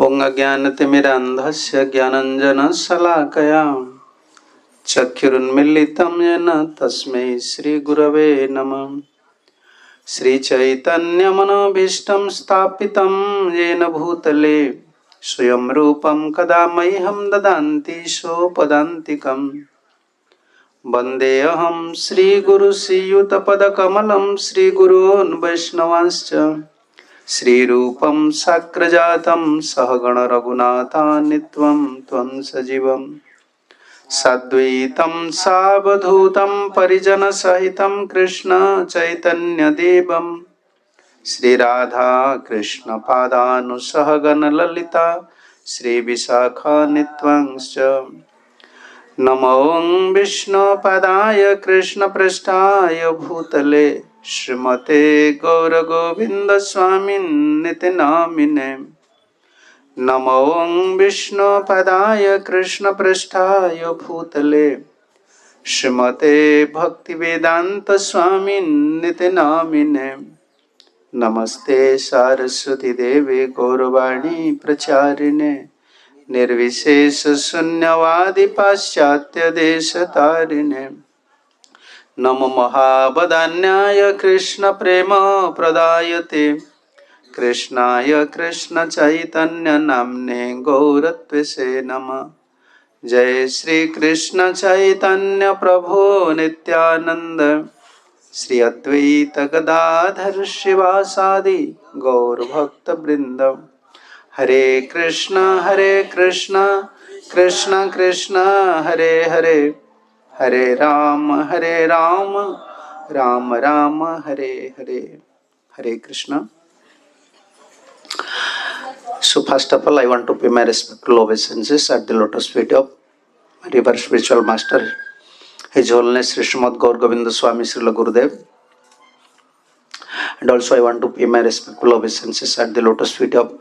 ओं अज्ञानतिमिरान्धस्य ज्ञानञ्जनशलाकया चक्षुरुन्मीलितं येन तस्मै श्रीगुरवे नमः। श्रीचैतन्यमनोभीष्टं स्थापितं येन भूतले स्वयं रूपं कदा मह्यं ददाति सोपदान्तिकं। वन्देऽहं श्रीगुरुश्रीयुतपदकमलं श्रीगुरून् वैष्णवांश्च श्रीरूपं साग्रजातं सहगण रघुनाथान्वितं त्वं सजीवं साद्वैतं सावधूतं परिजनसहितं कृष्ण चैतन्यदेवं श्रीराधा कृष्ण पादानुसहगण ललिता श्रीविशाखान्वितंश्च। नमो विष्णुपदाय कृष्णपृष्ठाय भूतले श्रीमते गौरगोविन्दस्वामिन्निति नामिने। नमो विष्णुपदाय कृष्णपृष्ठाय भूतले श्रीमते भक्तिवेदान्तस्वामिन्निति नामिने। नमस्ते सारस्वती देवे गौरवाणी प्रचारिणे निर्विशेष शून्यवादी पाश्चात्य देशतारिणे। नमो महावदान्याय कृष्ण प्रेम प्रदायते कृष्णाय कृष्ण चैतन्य नाम्ने गौरत्वसे नमः। जय श्री कृष्ण चैतन्य प्रभो नित्यानंद श्री अद्वैत गदाधर शिवासादि गौर भक्त वृंद। हरे कृष्ण कृष्ण कृष्ण हरे हरे, हरे Ram Ram Ram Hare Hare. Hare Krishna. So first of all, I want to pay my respectful obeisances at the lotus feet of my revered spiritual master, His Holiness Sri Srimad Gaur Govinda Swami Srila Gurudev. And also I want to pay my respectful obeisances at the lotus feet of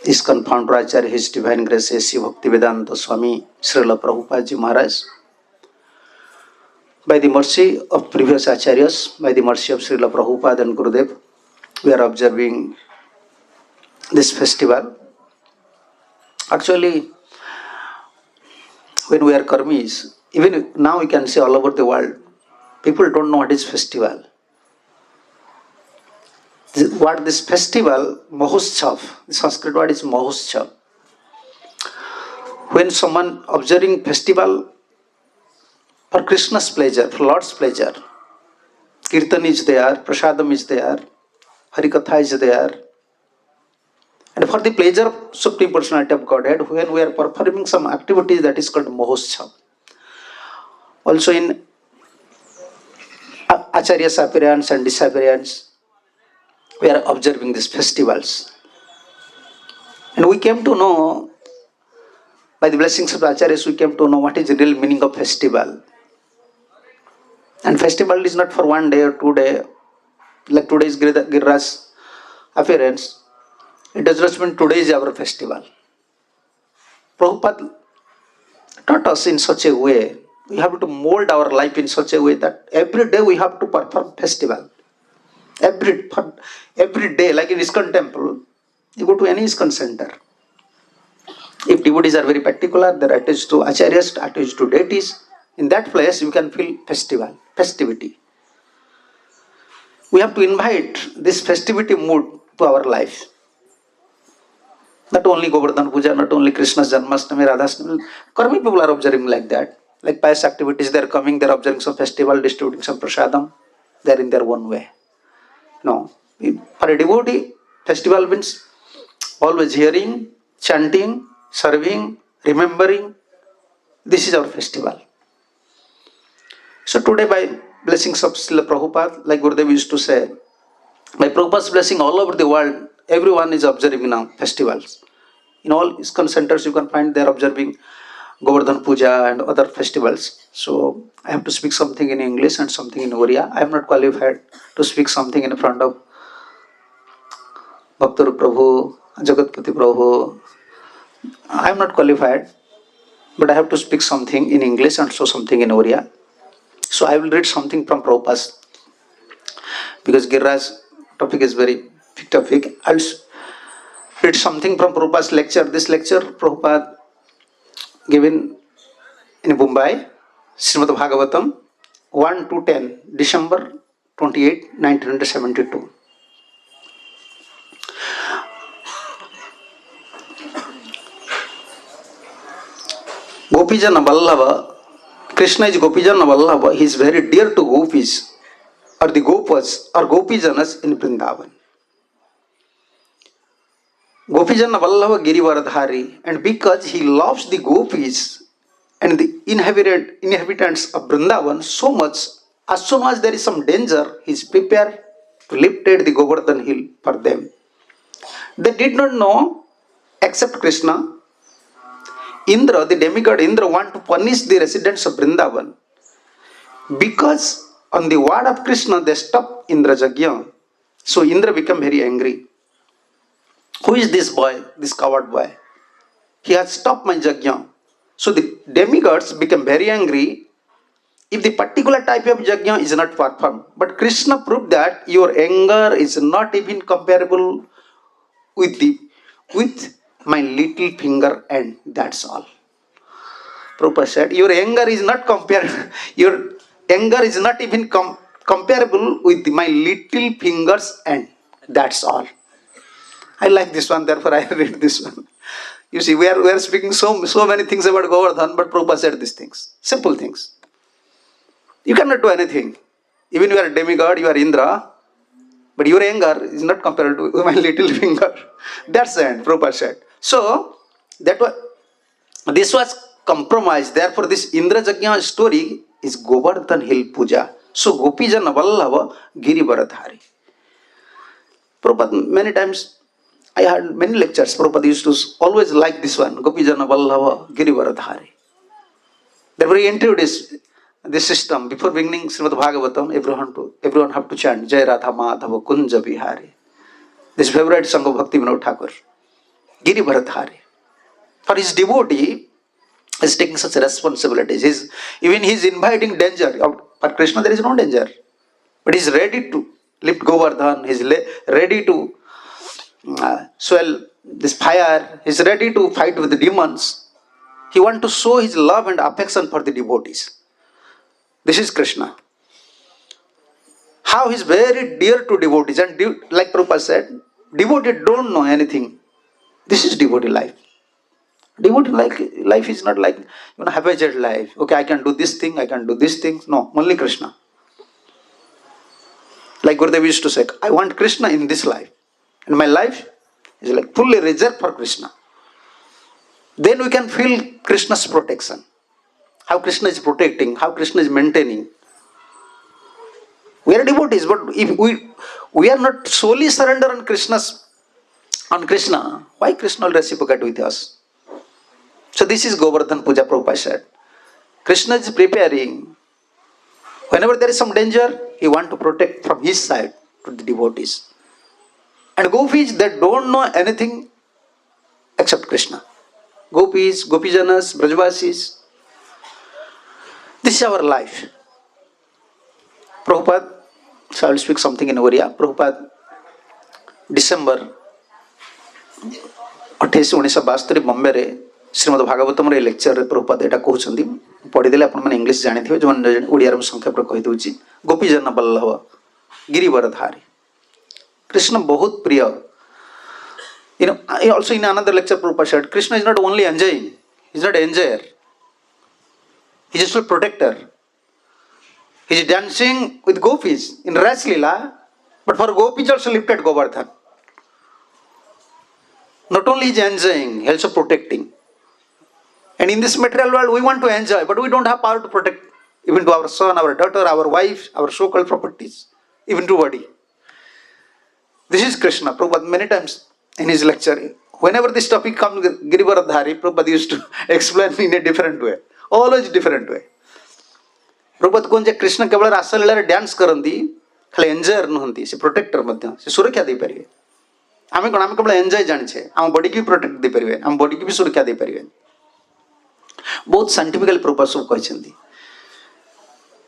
ISKCON founder Acharya His Divine Grace A.C. Bhaktivedanta Swami Srila Prabhupada Ji Maharaj. By the mercy of previous Acharyas, by the mercy of Srila Prabhupada and Gurudev, we are observing this festival. Actually, when we are karmis, even now we can say all over the world, people don't know what is festival. What this festival, Mahotsav, the Sanskrit word is Mahotsav. When someone observing festival for Krishna's pleasure, for Lord's pleasure, Kirtan is there, Prasadam is there, Harikatha is there. And for the pleasure of Supreme Personality of Godhead, when we are performing some activities, that is called Mahotsav. Also in Acharya's appearance and disappearance, we are observing these festivals. And we came to know, by the blessings of the Acharyas, we came to know what is the real meaning of festival. And festival is not for 1 day or 2 days, like today's Giriraj appearance. It does not mean today is our festival. Prabhupada taught us in such a way, we have to mold our life in such a way that every day we have to perform festival. Every day, like in ISKCON temple, you go to any ISKCON center. If devotees are very particular, they are attached to acharyas, attached to deities. In that place, you can feel festivity. We have to invite this festivity mood to our life. Not only Govardhan Puja, not only Krishna's Janmashtami, Radhashtami. Karmi people are observing like that. Like pious activities, they are coming, they are observing some festival, distributing some prasadam. They are in their own way. No. For a devotee, festival means always hearing, chanting, serving, remembering. This is our festival. So today, by blessings of Srila Prabhupada, like Gurudev used to say, by Prabhupada's blessing all over the world, everyone is observing now festivals. In all ISKCON centers, you can find they are observing Govardhan Puja and other festivals. So I have to speak something in English and something in Odia. I am not qualified to speak something in front of Bhaktaru Prabhu, Jagatpati Prabhu. I am not qualified, but I have to speak something in English and so something in Odia. So I will read something from Prabhupada's, because Giriraj topic is very big topic. read something from Prabhupada's lecture. This lecture Prabhupada given in Mumbai, Srimad Bhagavatam, 1 to 10, December 28, 1972. Gopijana Vallabha, Krishna is Gopijana Vallabha. He is very dear to gopis, or the gopas, or gopijanas in Vrindavan. Gopijana Vallabha Girivaradhari, and because he loves the gopis and the inhabitants of Vrindavan so much, as soon as there is some danger, he is prepared to lift the Govardhan hill for them. They did not know, except Krishna. Indra, the demigod Indra, want to punish the residents of Vrindavan because on the word of Krishna they stopped Indra's yajna. So Indra became very angry. Who is this boy, this coward boy? He has stopped my yajna. So the demigods became very angry if the particular type of yajna is not performed. But Krishna proved that your anger is not even comparable with my little finger, and that's all. Prabhupada said, your anger is not your anger is not even comparable with my little fingers, and that's all. I like this one, therefore I read this one. You see, we are speaking so many things about Govardhan, but Prabhupada said these things, simple things. You cannot do anything. Even you are a demigod, you are Indra, but your anger is not comparable to my little finger. That's the end, Prabhupada said. So, this was compromise. Therefore, this Indra Jagya story is Govardhan Hill Puja. So, Gopijana Vallabha Girivaradhari. Prabhupada, many times, I had many lectures. Prabhupada used to always like this one, Gopijana Vallabha Girivaradhari. Therefore, he introduced this system. Before beginning Srimad Bhagavatam, everyone have to chant Jai Radha Madhava Kunja Bihari. This favorite song of Bhakti Vinod Thakur. Girivaradhari. For his devotee, is taking such responsibilities. Even he is inviting danger. For Krishna, there is no danger. But he is ready to lift Govardhan. He is ready to swell this fire. He is ready to fight with the demons. He wants to show his love and affection for the devotees. This is Krishna. How he is very dear to devotees. And like Prabhupada said, devotees don't know anything. This is devotee life. Devotee life is not like haphazard life. Okay, I can do this thing, I can do this thing. No, only Krishna. Like Gurudev used to say, I want Krishna in this life. And my life is like fully reserved for Krishna. Then we can feel Krishna's protection. How Krishna is protecting, how Krishna is maintaining. We are devotees, but if we are not solely surrendered on Krishna, why Krishna will reciprocate with us? So this is Govardhan Puja, Prabhupada said. Krishna is preparing. Whenever there is some danger, he wants to protect from his side to the devotees. And gopis, they don't know anything except Krishna. Gopis, Gopijanas, Brajvasis. This is our life. Prabhupada, so I will speak something in Odia. Prabhupada, December 28, 1972 Bombay रे श्रीमद भागवतम रे lecture रे प्रभुपाद एटा कहउछंदी पढि देले अपन माने English जानि थिबे zone Odia रे संक्षेप रे कहि दउची गोपीजन बल्लभ गिरिवरधारी कृष्ण बहुत प्रिय also in another lecture Prabhupada said Krishna is not only enjoying, he is not an enjoyer, he is also a protector. He is dancing with gopis in Ras Leela, but for gopis also lifted Govardhan. Not only is enjoying, he also protecting. And in this material world, we want to enjoy, but we don't have power to protect even to our son, our daughter, our wife, our so-called properties, even to body. This is Krishna. Prabhupada many times in his lecture, whenever this topic comes, Girivaradhari, Prabhupada used to explain in a different way, always different way. Prabhupada कहते हैं कृष्ण केवल रासलीला रे dance करंती खाली enjoyer नहंती से protector मध्य से सुरक्षा दे परिवे आमे कोन आमे केवल एंजॉय जानि छे हम बॉडी की प्रोटेक्ट दे परिवे हम बॉडी की भी सुरक्षा दे परिवे बहुत साइंटिफिकली प्रॉपर सब कहछंती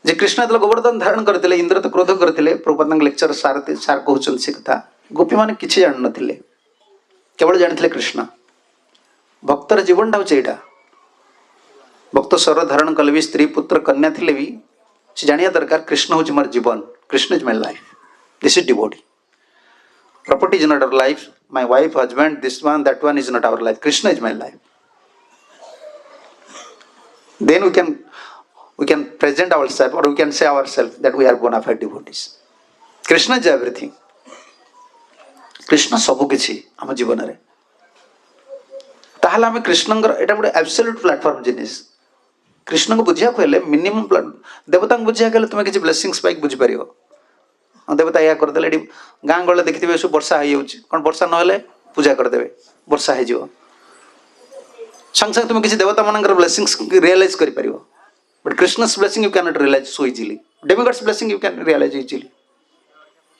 जे कृष्ण तले गोवर्धन धारण करथिले इंद्र तो क्रोध करथिले प्रभुपाद लेक्चर सार कहउछन से कथा गोपी माने किछि जान नथिले କେବଳ ଜାଣିଥିଲେ କୃଷ୍ଣ। ଭକ୍ତର ଜୀବନଟା ହେଉଛି ଏଇଟା। ଭକ୍ତ ସ୍ୱର ଧାରଣ କଲେ ବି, ସ୍ତ୍ରୀ ପୁତ୍ର କନ୍ୟା ଥିଲେ ବି ସେ ଜାଣିବା ଦରକାର କୃଷ୍ଣ ହେଉଛି ମୋର ଜୀବନ, Krishna is my life, this is devotee. Property is not our life, my wife, husband, this one, that one is not our life, Krishna is my life. Then we can present ourselves, or we can say ourselves that we are bona fide devotees. Krishna is everything. Krishna ସବୁ କିଛି ଆମ ଜୀବନରେ। ତାହେଲେ ଆମେ କୃଷ୍ଣଙ୍କର ଏଇଟା ଗୋଟେ absolute platform ଜିନିଷ। କୃଷ୍ଣଙ୍କୁ ବୁଝିବାକୁ ହେଲେ ମିନିମମ୍ ଦେବତାଙ୍କୁ ବୁଝିବାକୁ ହେଲେ ତୁମେ କିଛି ବ୍ଲେସିଂସ୍ ପାଇକି ବୁଝିପାରିବ। ଦେବତା ଏହା କରିଦେଲେ, ଏଠି ଗାଁ ଗହଳିରେ ଦେଖିଥିବେ ସବୁ ବର୍ଷା ହେଇଯାଉଛି, କ'ଣ ବର୍ଷା ନହେଲେ ପୂଜା କରିଦେବେ, ବର୍ଷା ହେଇଯିବ। ସାଙ୍ଗେ ସାଙ୍ଗେ ତୁମେ କିଛି ଦେବତା ମାନଙ୍କର ବ୍ଲେସିଂସ୍ ରିଅଲାଇଜ୍ କରିପାରିବ। But Krishna's blessing you can't realise so easily, demigods blessing you can realise easily.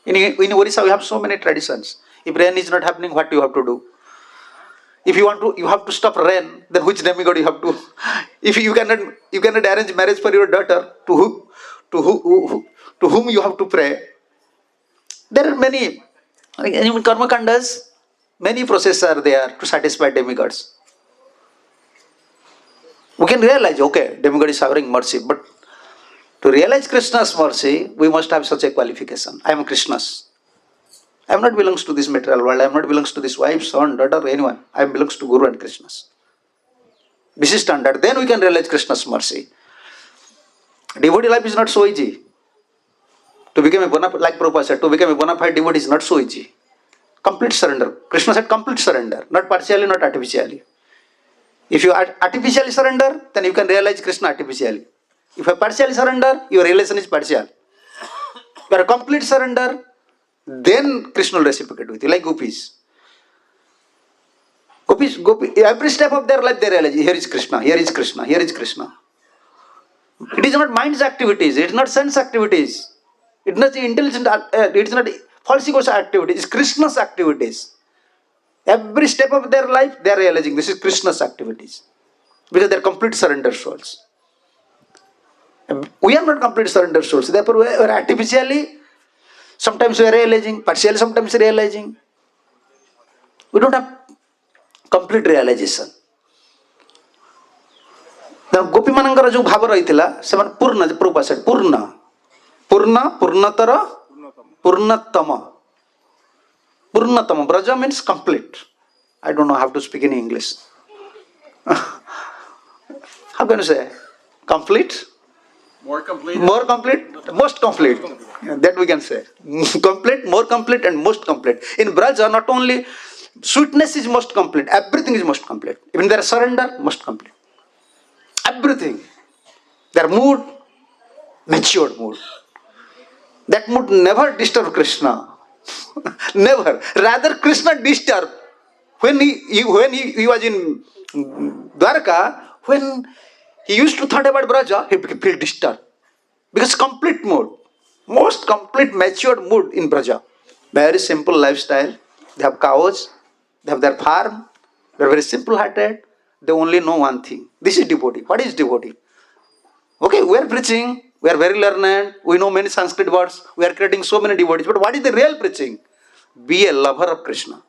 In Odisha we have so many traditions. If rain is not happening, what you have to do? If you want to, you have to stop rain, then which demigod you have to? If you cannot arrange marriage for your daughter, to whom you have to pray? There are many, in karma kandas, many processes are there to satisfy demigods. We can realize, okay, demigod is having mercy, but to realize Krishna's mercy, we must have such a qualification. I am Krishna's. I am not belongs to this material world. I am not belongs to this wife, son, daughter, anyone. I am belongs to Guru and Krishna's. This is standard. Then we can realize Krishna's mercy. Devotee life is not so easy. To become a bona fide, like Prabhupada said, to become a bona fide devotee is not so easy. Complete surrender. Krishna said complete surrender, not partially, not artificially. If you artificially surrender, then you can realize Krishna artificially. If you partially surrender, your relation is partial. If you are a complete surrender, then Krishna will reciprocate with you, like gopis. Gopis, every step of their life they realize, here is Krishna, here is Krishna, here is Krishna. It is not mind's activities, it is not sense activities, it is not intelligent, it is not false ego activities, it is Krishna's activities. Every step of their life they are realizing this is Krishna's activities, because they are complete surrender souls. We are not complete surrender souls, therefore we are artificially, sometimes we are realizing, partially sometimes realizing. We don't have complete realization. ଗୋପୀ ମାନଙ୍କର ଯୋଉ ଭାବ ରହିଥିଲା, ସେମାନେ ପୂର୍ଣ୍ଣ, ପ୍ରଭୁପାଦ said ପୂର୍ଣ୍ଣ, ପୂର୍ଣ୍ଣ, ପୂର୍ଣ୍ଣତର, ପୂର୍ଣ୍ଣତମ, ପୂର୍ଣ୍ଣତମ. Braja means complete. I don't know how to speak in English. How can you say complete? More complete, most complete. That we can say. Complete, more complete, and most complete. In Braja, not only sweetness is most complete, everything is most complete. Even their surrender, most complete. Everything. Their mood, matured mood. That mood never disturb Krishna. Never. Rather, Krishna disturbed. When he was in Dwarka, when he used to thought about Braja, he feel disturbed. Because complete mood, most complete matured mood in Braja. Very simple lifestyle. They have cows, they have their farm, they are very simple hearted. They only know one thing. This is devotee. What is devotee? Okay, we are preaching, we are very learned, we know many Sanskrit words, we are creating so many devotees. But what is the real preaching? Be a lover of Krishna.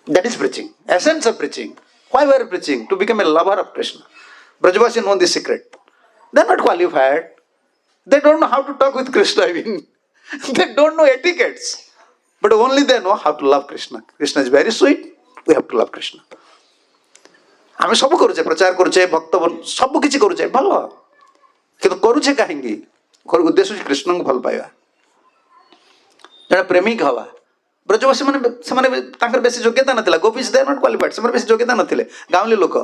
That is preaching. Essence of preaching. Why we are preaching? To become a lover of Krishna. Brajavasi know this secret. They are not qualified. They don't know how to talk with Krishna even. They don't know etiquettes. But only they know how to love Krishna. Krishna is very sweet. We have to love Krishna. ଆମେ ସବୁ କରୁଛେ, ପ୍ରଚାର କରୁଛେ, ଭକ୍ତ ସବୁ କିଛି କରୁଛେ, ଭଲ, କିନ୍ତୁ କରୁଛେ କାହିଁକି? ଉଦ୍ଦେଶ୍ୟ ହେଉଛି କୃଷ୍ଣଙ୍କୁ ଭଲ ପାଇବା, ଜଣେ ପ୍ରେମିକ ହବା। ବ୍ରଜବାସୀ ମାନେ ସେମାନେ ତାଙ୍କର ବେଶୀ ଯୋଗ୍ୟତା ନଥିଲା, ଗୋପୀଜ ଦେ ନଟ୍ କ୍ୱାଲିଫାଇଡ୍, ସେମାନେ ବେଶୀ ଯୋଗ୍ୟତା ନଥିଲେ, ଗାଉଁଲି ଲୋକ।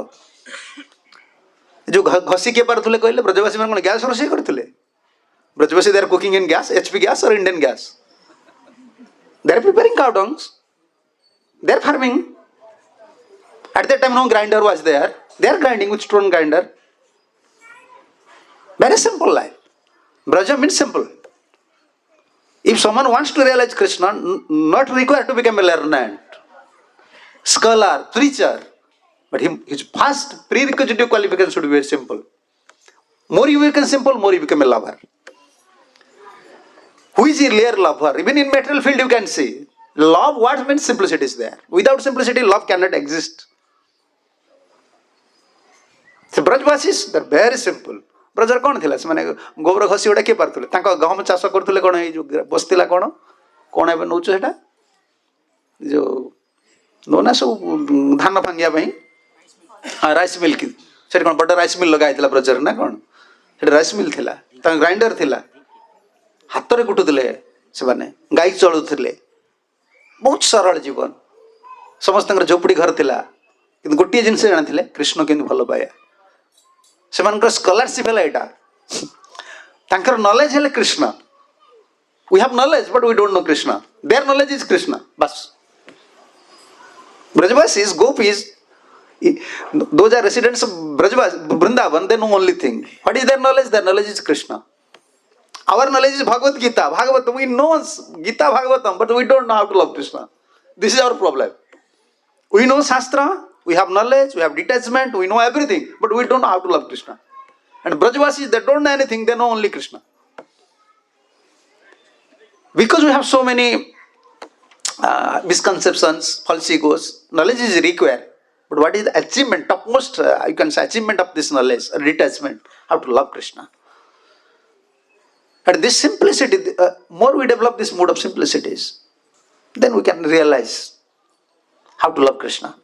ଯୋଉ ଘଷି କିଏ ପାରୁଥିଲେ କହିଲେ? ବ୍ରଜବାସୀ ମାନେ କ'ଣ ଗ୍ୟାସ୍ ରୋଷେଇ କରୁଥିଲେ? Brajabasi they are cooking in gas, HP gas or Indian gas. They are preparing cow dungs, they are farming. At that time no grinder was there, they are grinding with stone grinder. Very simple life. Braja means simple. If someone wants to realize Krishna, not required to become a learned scholar, preacher, but his first prerequisite qualification should be very simple. More you become simple, more you become a lover. Who is a real lover? Even in material field you can see. Love, what means simplicity is there. Without simplicity, love cannot exist. So Brajvasis, they're very simple. Brajar कौन थिला से माने गोबर घसी उड़ा के पारथुले तांको गहम चाष करथुले कोन ए जो बस्तिला कोन एबे नउछ सेटा जो नोना सब धान भांगिया पई राइस मिल की सेट कोन बड़ राइस मिल लगाइतला ब्रजर ना कोन सेट राइस मिल थिला ता ग्राइंडर थिला हाथ रे कुटुतले से माने गाई चलुथले बहुत सरल जीवन समस्त झोपड़ी घर थिला किंतु गोटे जिनस जानिथिले कृष्ण केन भल पाया सेमानकर स्कॉलरशिप है एटा तांकर नॉलेज है Krishna we have knowledge but we don't know Krishna their knowledge is Krishna बस Brajavasis gopis those are residents of Brajvas, Vrindavan, they know only thing. What is their knowledge? Their knowledge is Krishna. Our knowledge is Bhagavad Gita. Bhagavatam, we know Gita Bhagavatam, but we don't know how to love Krishna. This is our problem. We know Shastra, we have knowledge, we have detachment, we know everything, but we don't know how to love Krishna. And Brajvasis, they don't know anything, they know only Krishna. Because we have so many misconceptions, false egos, knowledge is required. But what is the achievement, topmost, you can say achievement of this knowledge, detachment, how to love Krishna. And this simplicity, more we develop this mode of simplicities, then we can realize how to love Krishna.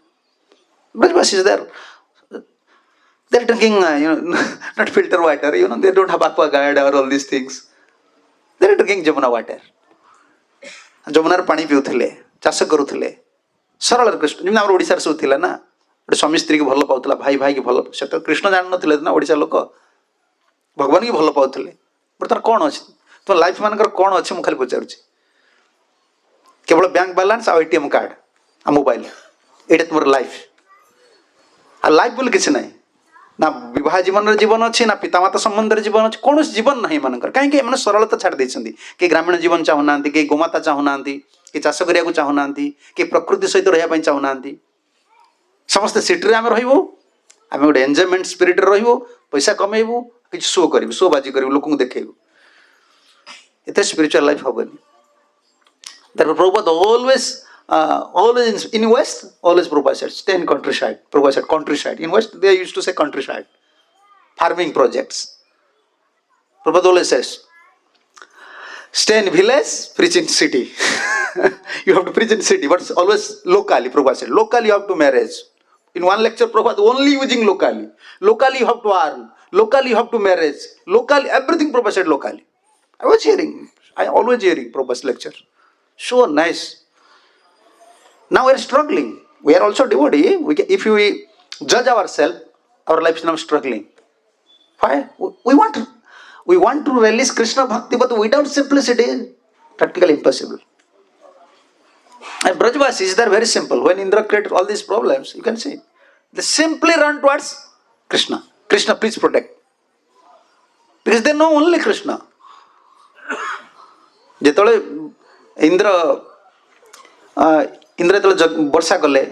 Brajvasis is there. They're drinking, not filter water, they don't have aquaguard or all these things. They're drinking Jamuna water. Jamunar pani piuthile, chasa karuthile. Sarala Krishna. Jemna amar Odisha su thila na. Gote swami स्त्री की भल पाउथला भाई भाई की भल से तो कृष्ण जान नथिले ना ओडिसा लोक भगवान की भल पाउथले बर्तमान कोन अछि तो लाइफ मानकर कोन अछि मु खाली पचारुछि केवल बैंक बैलेंस आ एटीएम कार्ड आ मोबाइल एटा तुमर लाइफ आ लाइफ बोल किछ नै ना विवाह जीवन रे जीवन अछि ना पितामाता संबंध रे जीवन अछि कोन जीवन नाही मानकर काहे के माने सरलता छाड़ दैछंदी के ग्रामीण जीवन चाहु नांती के गोमाता चाहु नांती के चाष करिया को चाहु नांती के प्रकृति सहित रहया पई चाहु नांती समस्त सिटी रे आमे रहिबो आमे गोटे एन्जॉयमेंट स्पिरिट रे रहिबो पैसा कमेइबो किछ शो करिबो शो बाजी करिबो लोक को देखेइबो एते स्पिरिचुअल लाइफ होबनी that Prabhupada always in west always Prabhupada said stay in countryside. Prabhupada said countryside. In west they used to say countryside farming projects. Prabhupada always says stay in village, preach in city. You have to preach in city, but always locally. Prabhupada said locally you have to marriage. In one lecture Prabhupada only using locally. Locally you have to earn. Locally you have to marriage. Locally everything Prabhupada said locally. I always hearing Prabhupada's lecture. So nice. Now we are struggling. We are also devotee. If we judge ourselves, our life is now struggling. Why? We want to release Krishna Bhakti, but without simplicity, practically impossible. And Brajvasis, they are very simple. When Indra created all these problems, you can see, they simply run towards Krishna. Krishna, please protect. Because they know only Krishna. ଯେତେବେଳେ ଇନ୍ଦ୍ର ଯେତେବେଳେ ବର୍ଷା କଲେ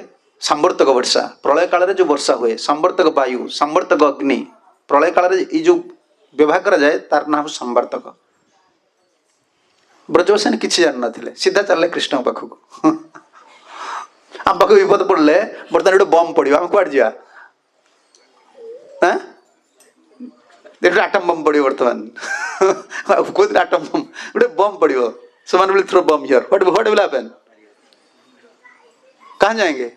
ସାମ୍ବର୍ତ୍ତକ ବର୍ଷା ପ୍ରଳୟ କାଳରେ ଯେଉଁ ବର୍ଷା ହୁଏ ସାମ୍ବର୍ତ୍ତକ ବାୟୁ ସାମ୍ବର୍ତ୍ତକ ଅଗ୍ନି ପ୍ରଳୟ କାଳରେ ଏଇ ଯେଉଁ ବ୍ୟବହାର କରାଯାଏ ତାର ନାଁ ହେଉଛି ସାମ୍ବର୍ତ୍ତକ ବ୍ରଜବାସୀ କିଛି ଜାଣିନଥିଲେ ସିଧା ଚାଲିଲେ କୃଷ୍ଣଙ୍କ ପାଖକୁ ଆମ ପାଖକୁ ବିପଦ ପଡ଼ିଲେ ବର୍ତ୍ତମାନ ଗୋଟେ ବମ୍ ପଡ଼ିବ ଆମେ କୁଆଡ଼େ ଯିବା atom bomb पड़ियो वर्तमान कोई atom bomb उड़े bomb पड़ियो someone will throw bomb here what will happen कहाँ जाएंगे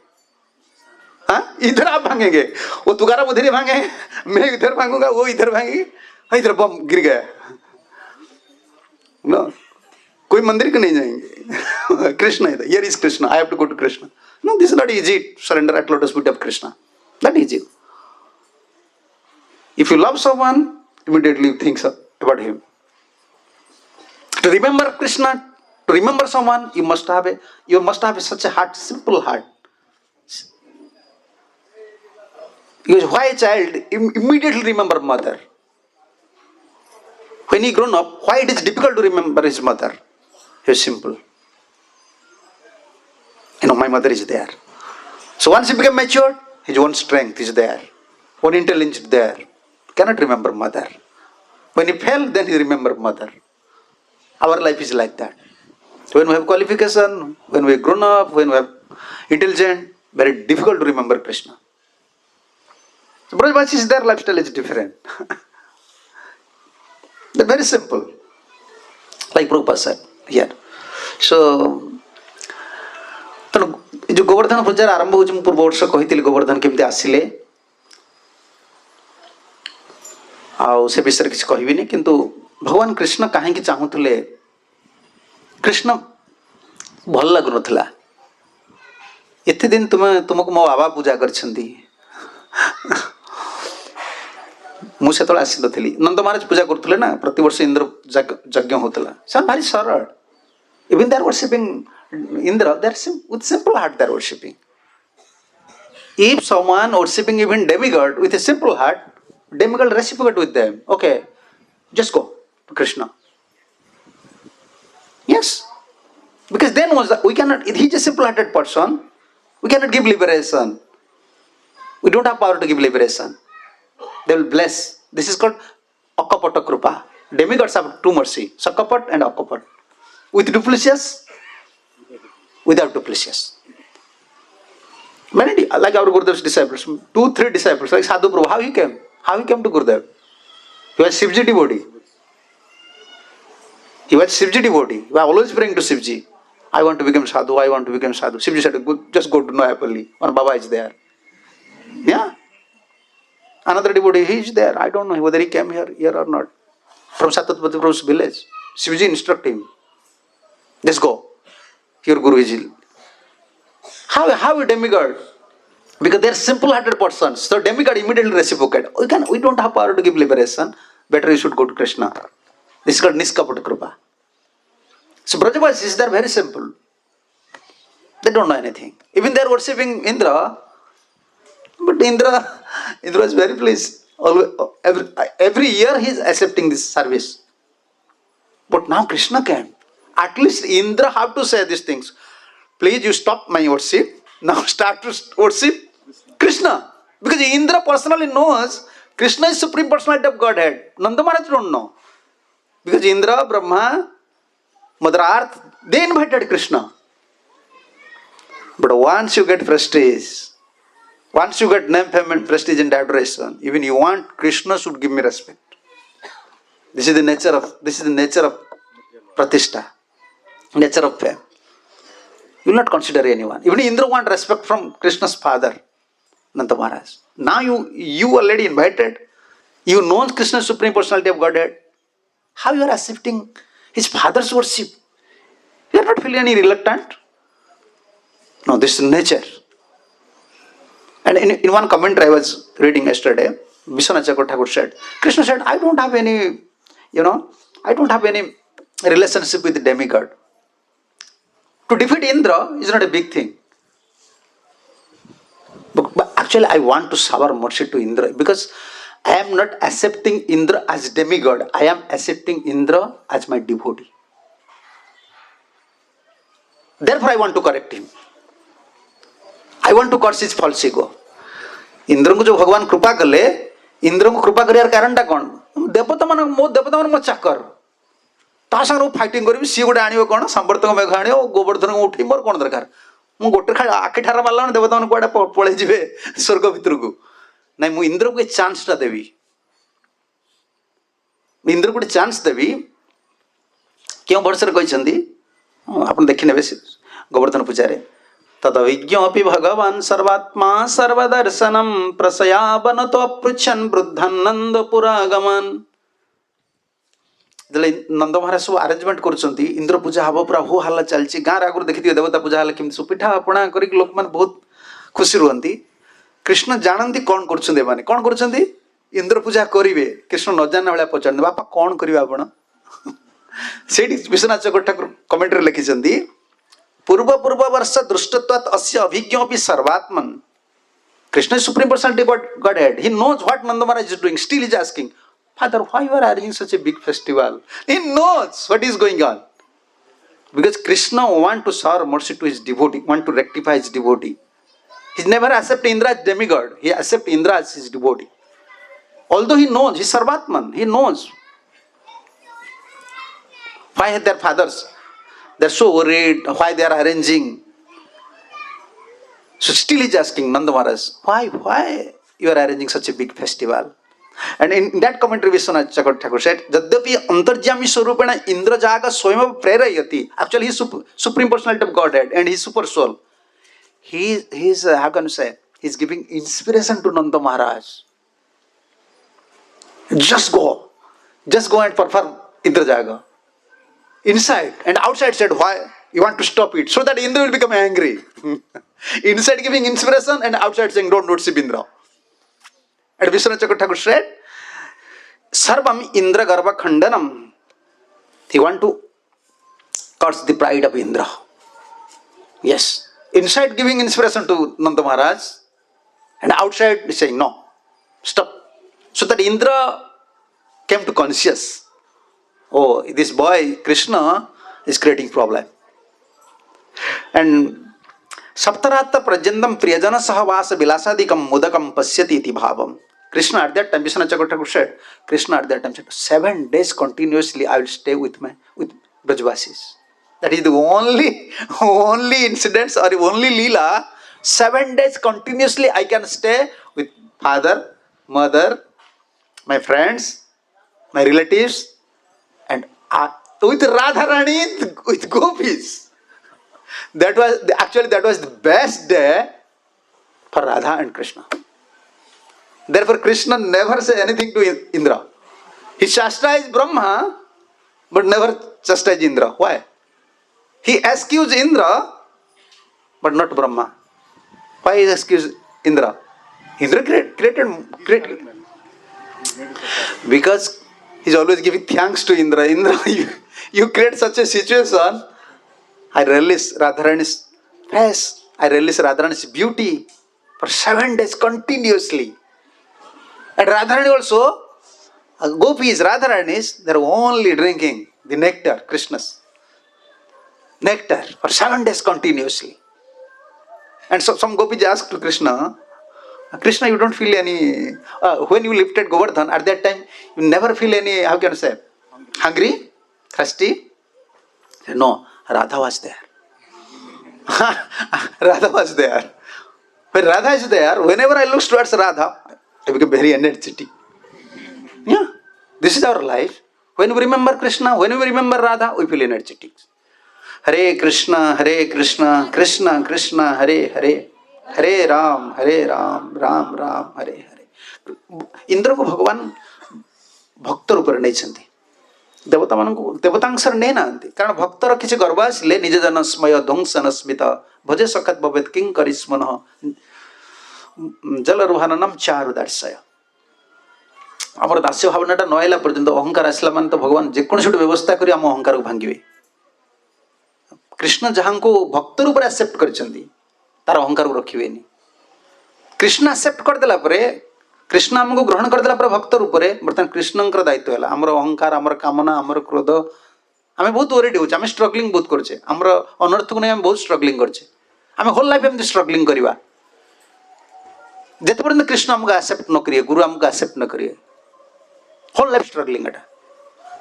हाँ इधर आप भागेंगे वो तुगारा उधर ही भागे मैं इधर भागूंगा वो इधर भागेगी इधर बम गिर गया नो कोई मंदिर के नहीं जाएंगे कृष्ण है here is Krishna I have to go to Krishna no this is not easy surrender at lotus feet of Krishna not easy. If you love someone, immediately you think about him. To remember Krishna, to remember someone, you must have such a heart, simple heart. Because why a child immediately remember mother? When he grown up, why it is difficult to remember his mother? It's simple. My mother is there. So once he became mature, his own strength is there, own intelligence is there. Cannot remember mother. When he fell, then he remember mother. Our life is like that. When we have qualification, when we are grown up, when we are intelligent, very difficult to remember Krishna. So Brajvasis, their lifestyle is different. They're very simple. Like Prabhupada said here. So, ତେଣୁ ଏ ଯେଉଁ ଗୋବର୍ଦ୍ଧନ ପୂଜାର ଆରମ୍ଭ ହେଉଛି, ମୁଁ ପୂର୍ବ ବର୍ଷ କହିଥିଲି ଗୋବର୍ଦ୍ଧନ କେମିତି ଆସିଲେ, ଆଉ ସେ ବିଷୟରେ କିଛି କହିବିନି, କିନ୍ତୁ ଭଗବାନ କୃଷ୍ଣ କାହିଁକି ଚାହୁଁଥିଲେ, କୃଷ୍ଣ ଭଲ ଲାଗୁନଥିଲା, ଏତେ ଦିନ ତୁମକୁ ମୋ ବାବା ପୂଜା କରିଛନ୍ତି, ମୁଁ ସେତେବେଳେ ଆସିନଥିଲି, ନନ୍ଦ ମହାରାଜ ପୂଜା କରୁଥିଲେ ନା, ପ୍ରତିବର୍ଷ ଇନ୍ଦ୍ର ଯଜ୍ଞ ହେଉଥିଲା, ସେମାନେ ଭାରି ସରଳ. Even they are worshipping Indra, they are with simple heart they are worshipping. If someone worshipping even demigod with a simple heart, demigod reciprocate with them. Okay, just go to Krishna. Yes, because then we cannot. He is a simple-hearted person. We cannot give liberation. We don't have power to give liberation. They will bless. This is called akapata krupa. Demigods have two mercy: sakapat and akapat. With duplicious, without duplicious. Many, like our Gurudev's disciples, 2-3 disciples, like Sadhu Prabhu, how he came? How he came to Gurudev? He was Shivji devotee. He was Shivji devotee. He was always praying to Shivji. I want to become Sadhu, I want to become Sadhu. Shivji said, just go to Noyapalli. One Baba is there. Yeah. Another devotee, he is there. I don't know whether he came here or not. From Satyapati Prabhu's village. Shivji instructed him. Just go. Your Guru is ill. How a demigod? Because they are simple-hearted persons. So demigod immediately reciprocate. We don't have power to give liberation. Better you should go to Krishna. This is called Niskapata Krupa. So Brajavasis, they are very simple. They don't know anything. Even they are worshipping Indra. But Indra is very pleased. Every year he is accepting this service. But now Krishna came. At least Indra have to say these things. Please you stop my worship. Now start to worship Krishna. Because Indra personally knows Krishna is Supreme Personality of Godhead. Nanda Maharaj don't know. Because Indra, Brahma, Mother Earth, they invited Krishna. But once you get prestige, once you get name, fame and prestige and adoration, even you want Krishna should give me respect. This is the nature of Pratishtha. Nature of fame. You will not consider anyone. Even Indra want respect from Krishna's father, Nanda Maharaj. Now you already invited. You know Krishna's Supreme Personality of Godhead. How you are accepting his father's worship? You are not feeling any reluctant? No, this is nature. And in one commentary I was reading yesterday, Vishwanath Thakur said, Krishna said, I don't have any relationship with the demigod. To defeat Indra is not a big thing. But actually I want to shower mercy to Indra because I am not accepting Indra as demigod. I am accepting Indra as my devotee. Therefore I want to correct him. I want to curse his false ego. Indra को जो भगवान कृपा कले इंद्र को कृपा करियार कारणटा कौन देवता मान मो चाकर ता संग फाइटिंग करी सी गोटे आनियो कौन संवर्तक मेघ आनियो गोवर्धन को उठी मोर कौन दरकार मु गोटे आखि ठारा मारला देवता मान कुआडे पळे जिवे स्वर्ग भितर को नहीं मु इंद्र को चांस टा देवी इंद्र को चांस देवी क्यों वर्षर कहछंदी आपण देखि नेबे गोवर्धन पूजारे तदविज्ञोऽपि भगवान् सर्वात्मा सर्वदर्शनं प्रसयावनतो पृच्छन् वृद्धन् पुरागमन् जले नंद महाराज सब अरेंजमेंट करछंती इंद्र पूजा हबो पूरा हो हल्ला चलछि गार आगुर देखिथियो देवता पूजा हल्ला किम सुपिठा अपना करी लोक मन बहुत खुशी रहंती कृष्ण जानंती कोन करछंदी माने कोन करछंदी इंद्र पूजा करिवे कृष्ण न जानना वाला पछन बापा कोन करिवा आपण सेठी विश्वनाथ ठाकुर कमेंटरी लिखिछंती पूर्व वर्ष दृष्टत्वात् अस्य अभिज्ञोऽपि सर्वात्मन् Krishna supreme personality Godhead he knows what Nanda Maharaj is doing still is asking father why you are arranging such a big festival he knows what is going on because Krishna want to serve mercy to his devotee want to rectify his devotee he never accept Indra as demigod he accept Indra as his devotee although he knows he is sarvatman he knows why their fathers They're so worried why they are arranging. So still he's asking Nanda Maharaj, why you are arranging such a big festival? And in that commentary, Vishwanath Thakur said, Jadyapi antarjami swarupena Indra jaga swayam prerayati. Actually, he's supreme personality of Godhead and he's super soul. He's how can you say? He's giving inspiration to Nanda Maharaj. Just go and perform Indra jaga. Inside and outside said, why you want to stop it? So that Indra will become angry. Inside giving inspiration and outside saying, don't worship Indra. And Vishwanath Thakur said, Sarvam Indra Garva Khandanam. He want to curse the pride of Indra. Yes. Inside giving inspiration to Nanda Maharaj and outside saying, no, stop. So that Indra came to conscious. Oh, this boy Krishna is creating problem. And Saptaratta Prajandam Priyajana Sahavasa Vilasadikam Mudakam Pasyati iti bhavam. Krishna at that time, Vishwanath Thakur said, Krishna at that time said, 7 days continuously I will stay with Brajvasis. That is the only incidents or only Leela. 7 days continuously I can stay with father, mother, my friends, my relatives, and with Radharani, with gopis. That was the best day for Radha and Krishna. Therefore, Krishna never said anything to Indra. He chastised Brahma, but never chastised Indra. Why? He excused Indra, but not Brahma. Why he excused Indra? Indra created. Because he's always giving thanks to Indra. Indra, you create such a situation. I release Radharani's face. I release Radharani's beauty for 7 days continuously. And Radharani also, gopis, Radharanis, they're only drinking the nectar, Krishna's nectar for 7 days continuously. And so some gopis asked to Krishna, Krishna, you don't feel any, when you lifted Govardhan, at that time, you never feel any, how can I say, hungry, thirsty? No, Radha was there. Radha was there. When Radha is there, whenever I look towards Radha, I become very energetic. Yeah, this is our life. When we remember Krishna, when we remember Radha, we feel energetic. Hare Krishna, Krishna Krishna, Hare Hare, Hare Ram, Ram Ram, Hare Hare. Indra ko Bhagavan bhakta rupare neichanti. ଦେବତା ମାନଙ୍କୁ ଦେବତାଂଶରେ ନେଇନାହାନ୍ତି କାରଣ ଭକ୍ତର କିଛି ଗର୍ବ ଆସିଲେ ନିଜ ଜନ ସ୍ମୟ ଧ୍ୱଂସନ ସ୍ମିତ ଭଜେ ସଖାତ ଭବେତ କିଂ କରିସ୍ମନ ଜଲରୁହାନନମ ଚାରୁ ଦାର୍ଶୟ। ଆମର ଦାସ୍ୟ ଭାବନାଟା ନ ଆଇଲା ପର୍ଯ୍ୟନ୍ତ ଅହଙ୍କାର ଆସିଲା ମାନେ ତ ଭଗବାନ ଯେକୌଣସି ଗୋଟେ ବ୍ୟବସ୍ଥା କରି ଆମ ଅହଙ୍କାରକୁ ଭାଙ୍ଗିବେ। କୃଷ୍ଣ ଯାହାଙ୍କୁ ଭକ୍ତ ରୂପରେ ଆକ୍ସେପ୍ଟ କରିଛନ୍ତି ତାର ଅହଙ୍କାରକୁ ରଖିବେନି। କୃଷ୍ଣ ଆକ୍ସେପ୍ଟ କରିଦେଲା ପରେ कृष्ण आमको ग्रहण करदेला भक्त रूप में बर्तमान कृष्ण दायित्व है आमर अहंकार आमर कामना आमर क्रोध आम बहुत ओरिड हो स्ट्रगलिंग बहुत करचे आमर अनर्थ को नहीं आम बहुत स्ट्रगलिंग करचे आम होल लाइफ एमती स्ट्रगलिंग करवा जिते पर्यंत कृष्ण आमको एक्सेप्ट न करिए गुरु आमको एक्सेप्ट न करिए whole life struggling Etah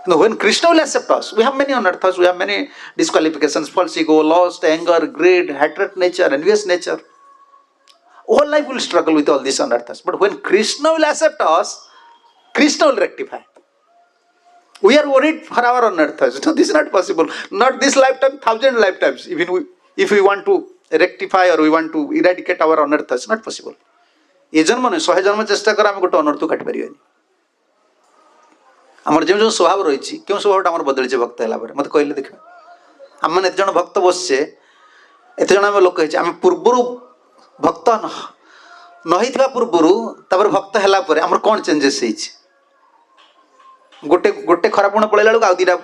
No, when Krishna will accept us, we have many anarthas, we have many disqualifications, false ego, lust, anger, greed, hatred nature, envious nature. Whole life will struggle with all these anarthas. But when Krishna will accept us, Krishna will rectify. We are worried for our anarthas. No, this is not possible. Not this lifetime, 1,000 lifetimes. Even if we want to rectify or we want to eradicate our anarthas, not possible. ये जन्म नहीं 100 जन्म चेष्टा कर आम गोटे अनर्थ काटि पारिबानी आमर जो स्वभाव रही क्यों स्वभाव आम बदली भक्त है मत कहले देख आम मैंने एत जन भक्त बसचे एत जन आम लोक आम पूर्वर भक्त नहींथिबा पूर्वर तापर भक्त हैला परे हमर कोन चेंजेस होइछ गोटे गोटे खराब गुण पळैला लक आ दीटा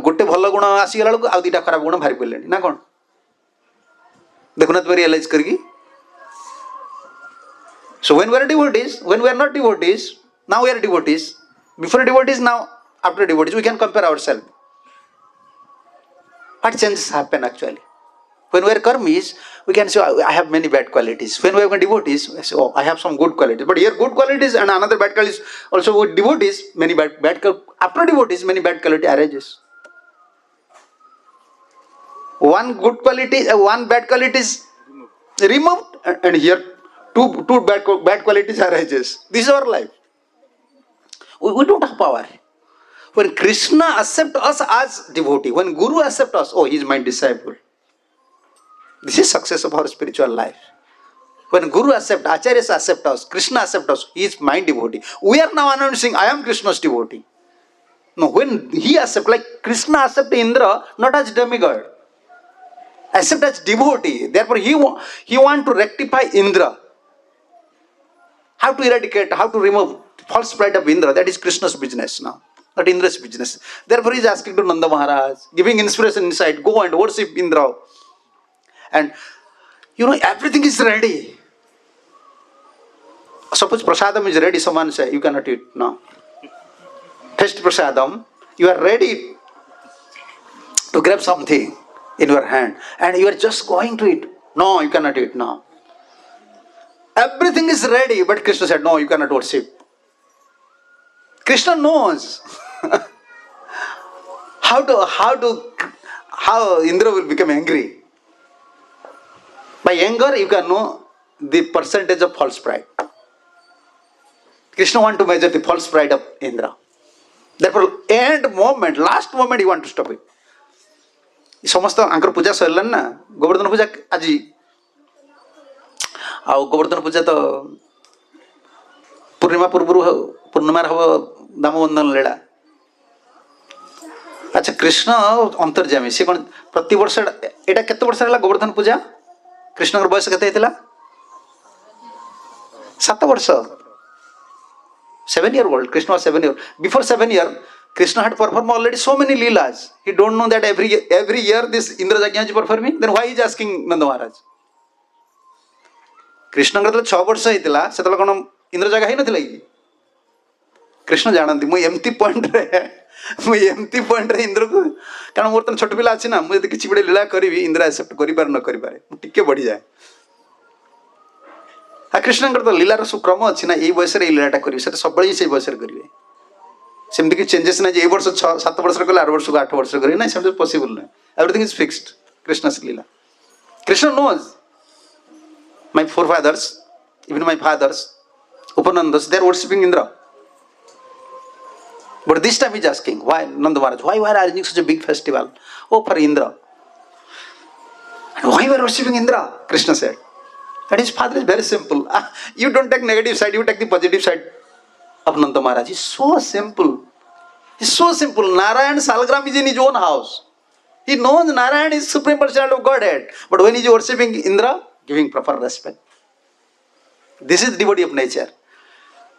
गोटे भलो गुण आसी गेला लक आ दीटा खराब गुण भारी पड़लेनी ना कोन देखुना तो रियलाइज करगी so when we are devotees when we are not devotees now we are devotees before devotees now after devotees we can compare ourself what changes happen actually When we are karmis, we can say, I have many bad qualities. When we are devotees, we say, oh, I have some good qualities. But here good qualities and another bad qualities. Also with devotees, after devotees, many bad qualities arises. one good quality, one bad quality is removed, and here two bad qualities arises. This is our life. We don't have power. When Krishna accepts us as devotee, when Guru accepts us, oh, he is my disciple. This is success of our spiritual life. When Guru accepts, Acharyas accept us, Krishna accepts us, he is my devotee. We are now announcing, I am Krishna's devotee. No, when he accepts, like Krishna accepts Indra, not as demigod, accept as devotee. Therefore, he want to rectify Indra. How to eradicate, how to remove false pride of Indra, that is Krishna's business now, not Indra's business. Therefore, he is asking to Nanda Maharaj, giving inspiration inside, go and worship Indra. And everything is ready. Suppose prasadam is ready, someone say, you cannot eat. No. Taste prasadam, you are ready to grab something in your hand, and you are just going to eat. No, you cannot eat now. Everything is ready, but Krishna said, no, you cannot worship. Krishna knows how Indra will become angry. By anger, you can know the percentage of false pride. Krishna want to measure the false pride of Indra. Therefore, last moment, he want to stop it. समस्त Anchor पूजा सरलान ना, गोवर्धन पूजा आज गोवर्धन पूजा तो पूर्णिमा पूर्णिमार हम दामबंधन लीला. अच्छा, कृष्ण अंतर्जामी सी कौन प्रति वर्ष एटा केते वर्ष है गोवर्धन पूजा? कृष्ण बयस केते हेतिला? 7 वर्ष. 7 year old. Krishna was 7 years. Before 7 years, Krishna had performed already so many leelas. He don't know that every year this Indra Jagya is performing. Then why he is asking Nanda Maharaj? Krishna का तो 6 वर्ष हेतिला, सेतला कोन इंद्र जगह ही नथिला कि कृष्ण जानंती मु एमती point रे इंद्र को, कारण मोर तन छोट पिला अछि ना, मु यदि किछि बडे लीला करबी इंद्र एक्सेप्ट करि पार न करि पारे, टिके बढ़ी जाए. आ कृष्ण तो लीलार सुक्रम अच्छी ना, ये बयस लीलाटा करेंगे, सब से बयस करेंगे. सेमती कि चेंजेस ना, ये वर्ष 7 वर्ष कले 8 वर्ष को 8 वर्ष करेंगे ना, सेमती पॉसिबल ना. Everything is fixed. Krishna's lila. Krishna knows my forefathers, even my fathers, Upanandas, they are worshipping Indra. But this time he is asking, why Nanda Maharaj? Why we are arranging such a big festival? Oh, for Indra. And why we are worshipping Indra? Krishna said. And his father is very simple. You don't take negative side, you take the positive side of Nanda Maharaj. He's so simple. He's so simple. Narayan Salgram is in his own house. He knows Narayan is Supreme Personality of Godhead. But when he is worshipping Indra, giving proper respect. This is the devotee of nature.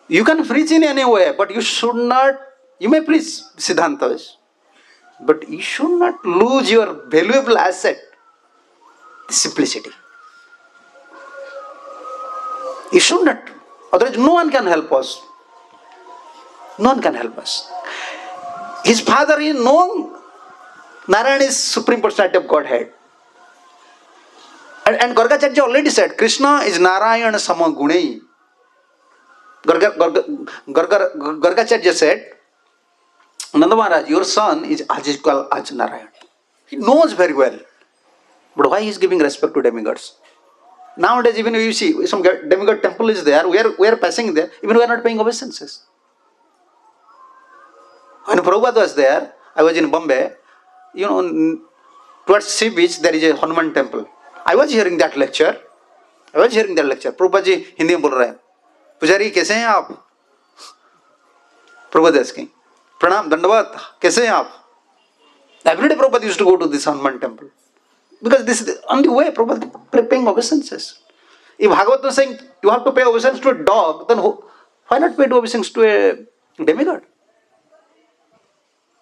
You can preach in any way, but you should not, you may preach Siddhantas, but you should not lose your valuable asset, the simplicity. You should not. Otherwise, no one can help us. No one can help us. His father is known. Narayan is Supreme Personality of Godhead. And Gargacharya already said, Krishna is Narayana Samagunai. Gargacharya said, Nanda Maharaj, your son is as equal as Narayan. He knows very well. But why he is giving respect to demigods? Nowadays, even if you see some demigod temple is there, we are passing there, even we are not paying obeisances. When Prabhupada was there, I was in Bombay, towards sea beach there is a Hanuman temple. I was hearing that lecture. Prabhupada ji Hindi में बोल रहे हैं. पुजारी कैसे हैं आप? Prabhupada asking. Pranam, Dandavad, कैसे हैं आप? Every day Prabhupada used to go to this Hanuman temple. Because this is the only way Prabhupada paying obeisances. If Bhagavad was saying you have to pay obeisance to a dog, then why not pay obeisance to a demigod?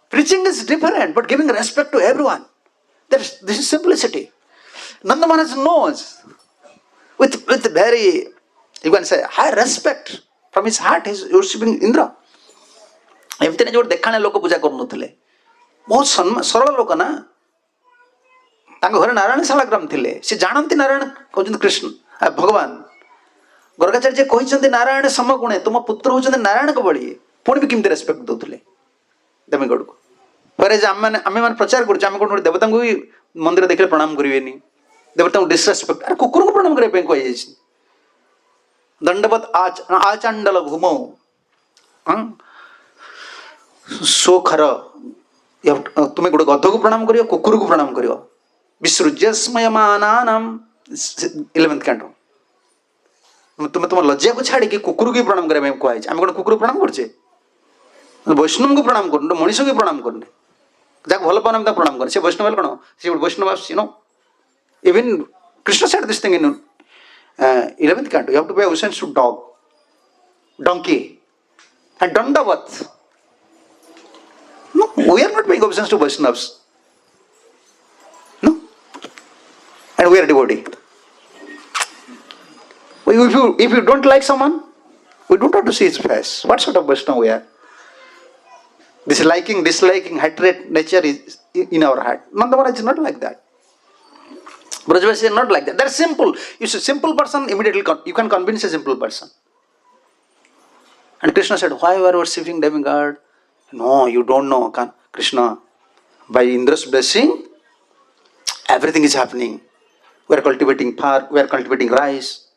Preaching is different, but giving respect to everyone. This is simplicity. Nanda Maharaj knows with very, you can say, high respect from his heart, he is worshipping Indra. एमती जो देखाने लोक पूजा करूनथिले बहुत सरल लोक ना तांको घरे नारायण शालाग्राम थिले से जानती नारायण कहते कृष्ण भगवान गर्गाचार्य कहते नारायण समगुणे तुम पुत्र होचंते नारायण को बड़ी पुणी भी किमती रेस्पेक्ट दउथिले देमेगड को पर जे आमे माने प्रचार करू आमे कोन देवता को ମନ୍ଦିର ଦେଖିଲେ ପ୍ରଣାମ କରିବେନି, ଦେବେ ତାଙ୍କୁ ଡିସରେସ୍ପେକ୍ଟ। ଆରେ କୁକୁରକୁ ପ୍ରଣାମ କରିବା ପାଇଁ କୁହାଯାଇଛି। ଦଣ୍ଡବତ ଆଚାଣ୍ଡଳ ଭୂମौ ସୋଖର, ତୁମେ ଗୋଟେ ଗଧକୁ ପ୍ରଣାମ କରିବ, କୁକୁରକୁ ପ୍ରଣାମ କରିବ। ବିସୃଜ୍ୟସ୍ମୟମାନାନାମ୍ 11th canto। ତୁମେ ତୁମ ଲଜ୍ଜାକୁ ଛାଡ଼ିକି କୁକୁରକୁ ପ୍ରଣାମ କରିବା ପାଇଁ କୁହାଯାଇଛି। ଆମେ କ'ଣ କୁକୁରକୁ ପ୍ରଣାମ କରୁଛେ? ବୈଷ୍ଣବଙ୍କୁ ପ୍ରଣାମ କରୁନେ, ମଣିଷକୁ ପ୍ରଣାମ କରୁନେ। ଯାହାକୁ ଭଲ ପାଉନା ଆମେ ତାକୁ ପ୍ରଣାମ କରୁନେ। ସେ ବୈଷ୍ଣବ ହେଲେ କ'ଣ? ସେ ଗୋଟେ ବୈଷ୍ଣବ ଆସୁଛି। Even Krishna said this thing in 11th canto. You have to pay obeisance to dog, donkey, and dandavat. No, we are not paying obeisance to Vaishnavas. No, and we are devotee. If you don't like someone, we don't have to see his face. What sort of Vaishnava we are? This liking, disliking, hatred nature is in our heart. Nanda Maharaj is not like that. Brajavasi are not like that. They're simple. You see, simple person immediately you can convince a simple person. And Krishna said, why you are worshipping demigod? No, you don't know, Krishna. By Indra's blessing, everything is happening. We are cultivating park, we are cultivating rice,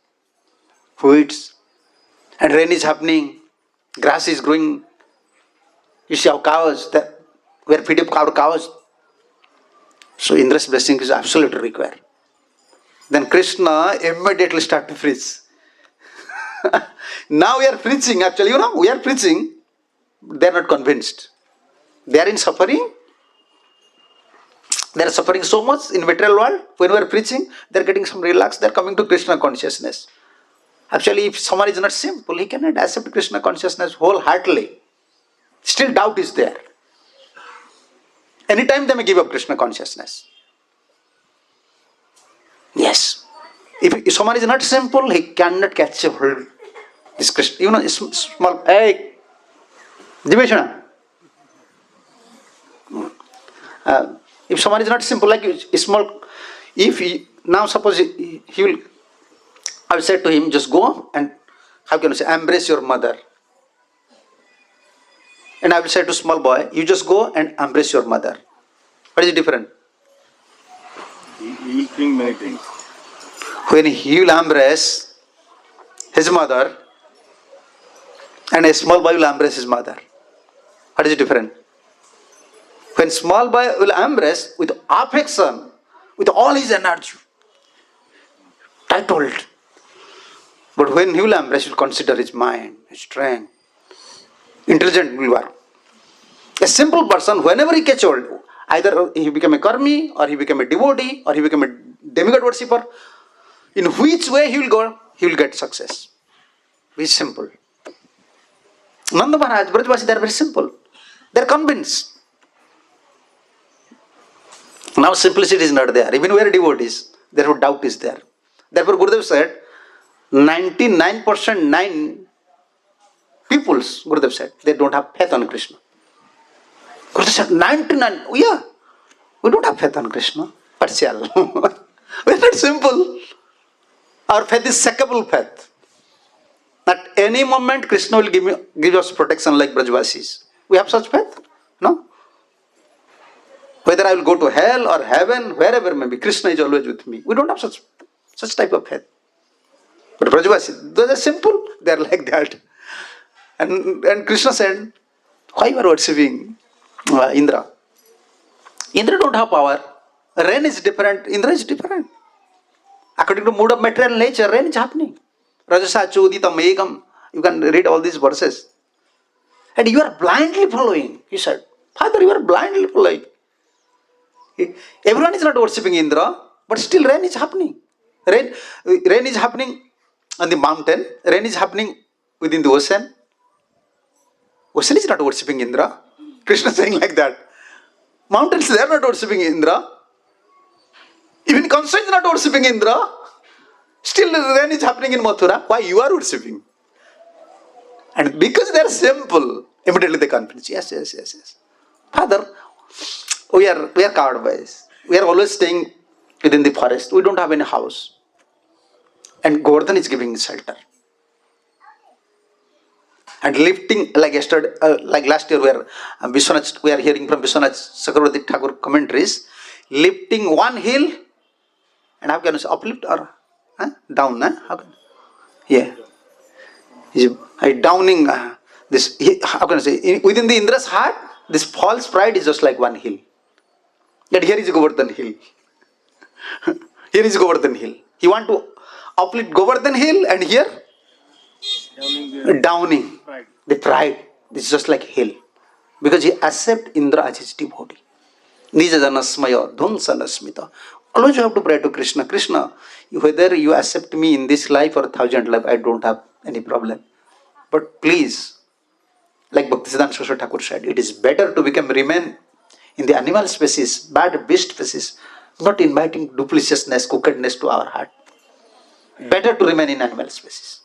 wheats, and rain is happening. Grass is growing. You see our cows, we are feeding our cows. So Indra's blessing is absolutely required. Then Krishna immediately start to preach. Now we are preaching, actually, we are preaching. They are not convinced. They are in suffering. They are suffering so much in material world. When we are preaching, they are getting some relax. They are coming to Krishna consciousness. Actually, if someone is not simple, he cannot accept Krishna consciousness wholeheartedly. Still doubt is there. Anytime they may give up Krishna consciousness. Yes. If someone is not simple, he cannot catch a hold. This Krishna, small. Hey, Diveshana. If someone is not simple, like small, if he, now suppose he will, I will say to him, just go and, how can I say, embrace your mother. And I will say to small boy, you just go and embrace your mother. What is different? He will think many things. When he will embrace his mother, and a small boy will embrace his mother. What is different? When small boy will embrace with affection, with all his energy, titled. But when he will embrace, he will consider his mind, his strength, intelligent will work. A simple person, whenever he gets old, either he become a karmi, or he become a devotee, or he become a demigod worshipper, in which way he will go, he will get success. Very simple. Nanda Maharaj, Brajavasi, they are very simple. They are convinced. Now simplicity is not there. Even we are devotees, therefore doubt is there. Therefore Gurudev said, 99% peoples, Gurudev said, they don't have faith on Krishna. Gurudev said, 99, yeah, we don't have faith on Krishna. Partial. We are not simple. Our faith is sackable faith. At any moment, Krishna will give us protection like Brajavasis. We have such faith? No. Whether I will go to hell or heaven, wherever may be, Krishna is always with me. We don't have such type of faith. But Brajavasis, they are simple. They are like that. And Krishna said, why you are worshipping Indra? Indra don't have power. Rain is different. Indra is different. According to mood of material nature, rain is happening. Rajasa Chodita Megam. You can read all these verses. And you are blindly following. He said, Father, you are blindly following. Everyone is not worshipping Indra, but still rain is happening. Rain is happening on the mountain. Rain is happening within the ocean. Ocean is not worshipping Indra. Krishna is saying like that. Mountains, they are not worshipping Indra. Even Kamsa is not worshipping Indra. Still rain is happening in Mathura. Why you are worshipping? And because they are simple, immediately they convince. Yes. Father, we are coward boys. We are always staying within the forest. We don't have any house. And Govardhan is giving shelter. And lifting, like yesterday, like last year, we are hearing from Vishwanath Chakravarti Thakur commentaries. lifting one heel, and how can you say uplift or down? How can? Yeah, he's downing this. How can I say? Within the Indra's heart, this false pride is just like one hill. Yet here is Govardhan hill. Here is Govardhan hill. He want to uplift Govardhan hill, and here downing pride. the pride. This is just like hill, because he accept Indra as his devotee. Nija janasmaya dhunsanasmita. Always you have to pray to Krishna. Krishna, whether you accept me in this life or 1,000 life, I don't have any problem. But please, like Bhaktisiddhanta Saraswati Thakur said, it is better to remain in the animal species, bad beast species, not inviting dupliciousness, crookedness to our heart. Better to remain in animal species.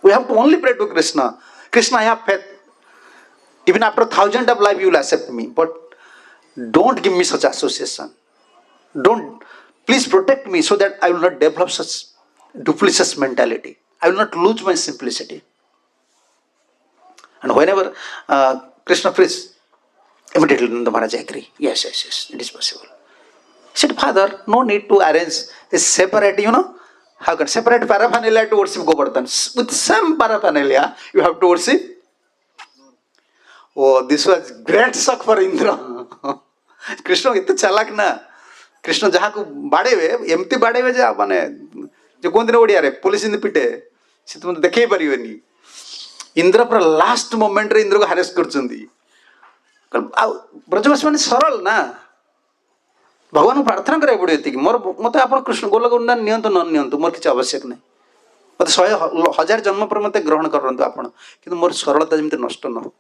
We have to only pray to Krishna. Krishna, I have faith. Even after 1,000 of life, you will accept me. But don't give me such association. Please protect me so that I will not develop such duplicitous mentality. I will not lose my simplicity. And whenever Krishna prays, immediately Nanda Maharaj agree. Yes, it is possible. He said, Father, no need to arrange a separate, how can separate paraphernalia to worship Govardhan. With some paraphernalia, you have to worship. Oh, this was great shock for Indra. Krishna ଏତେ ଚାଲାକ ନା, କୃଷ୍ଣ ଯାହାକୁ ବାଡ଼େଇବେ ଏମିତି ବାଡ଼େଇବେ ଯେ ମାନେ ଯେ କୁହନ୍ତି ନା ଓଡ଼ିଆରେ ପୋଲିସ ଏମିତି ପିଟେ ସେ ତୁମେ ଦେଖେଇ ପାରିବେନି। ଇନ୍ଦ୍ର ପୁରା ଲାଷ୍ଟ ମୋମେଣ୍ଟରେ ଇନ୍ଦ୍ରକୁ ହାରେସ କରୁଛନ୍ତି। ଆଉ ବ୍ରଜବାସୀ ମାନେ ସରଳ ନା, ଭଗବାନଙ୍କୁ ପ୍ରାର୍ଥନା କରିବାକୁ ପଡ଼ିବ ଏତିକି, ମୋତେ ଆପଣ କୃଷ୍ଣ ଗୋଲକ ଉନ୍ନୟନ ନିଅନ୍ତୁ ନ ନିଅନ୍ତୁ ମୋର କିଛି ଆବଶ୍ୟକ ନାହିଁ, ମୋତେ 1,000 ଜନ୍ମ ପରେ ମୋତେ ଗ୍ରହଣ କରନ୍ତୁ ଆପଣ, କିନ୍ତୁ ମୋର ସରଳତା ଯେମିତି ନଷ୍ଟ ନ ହଉ,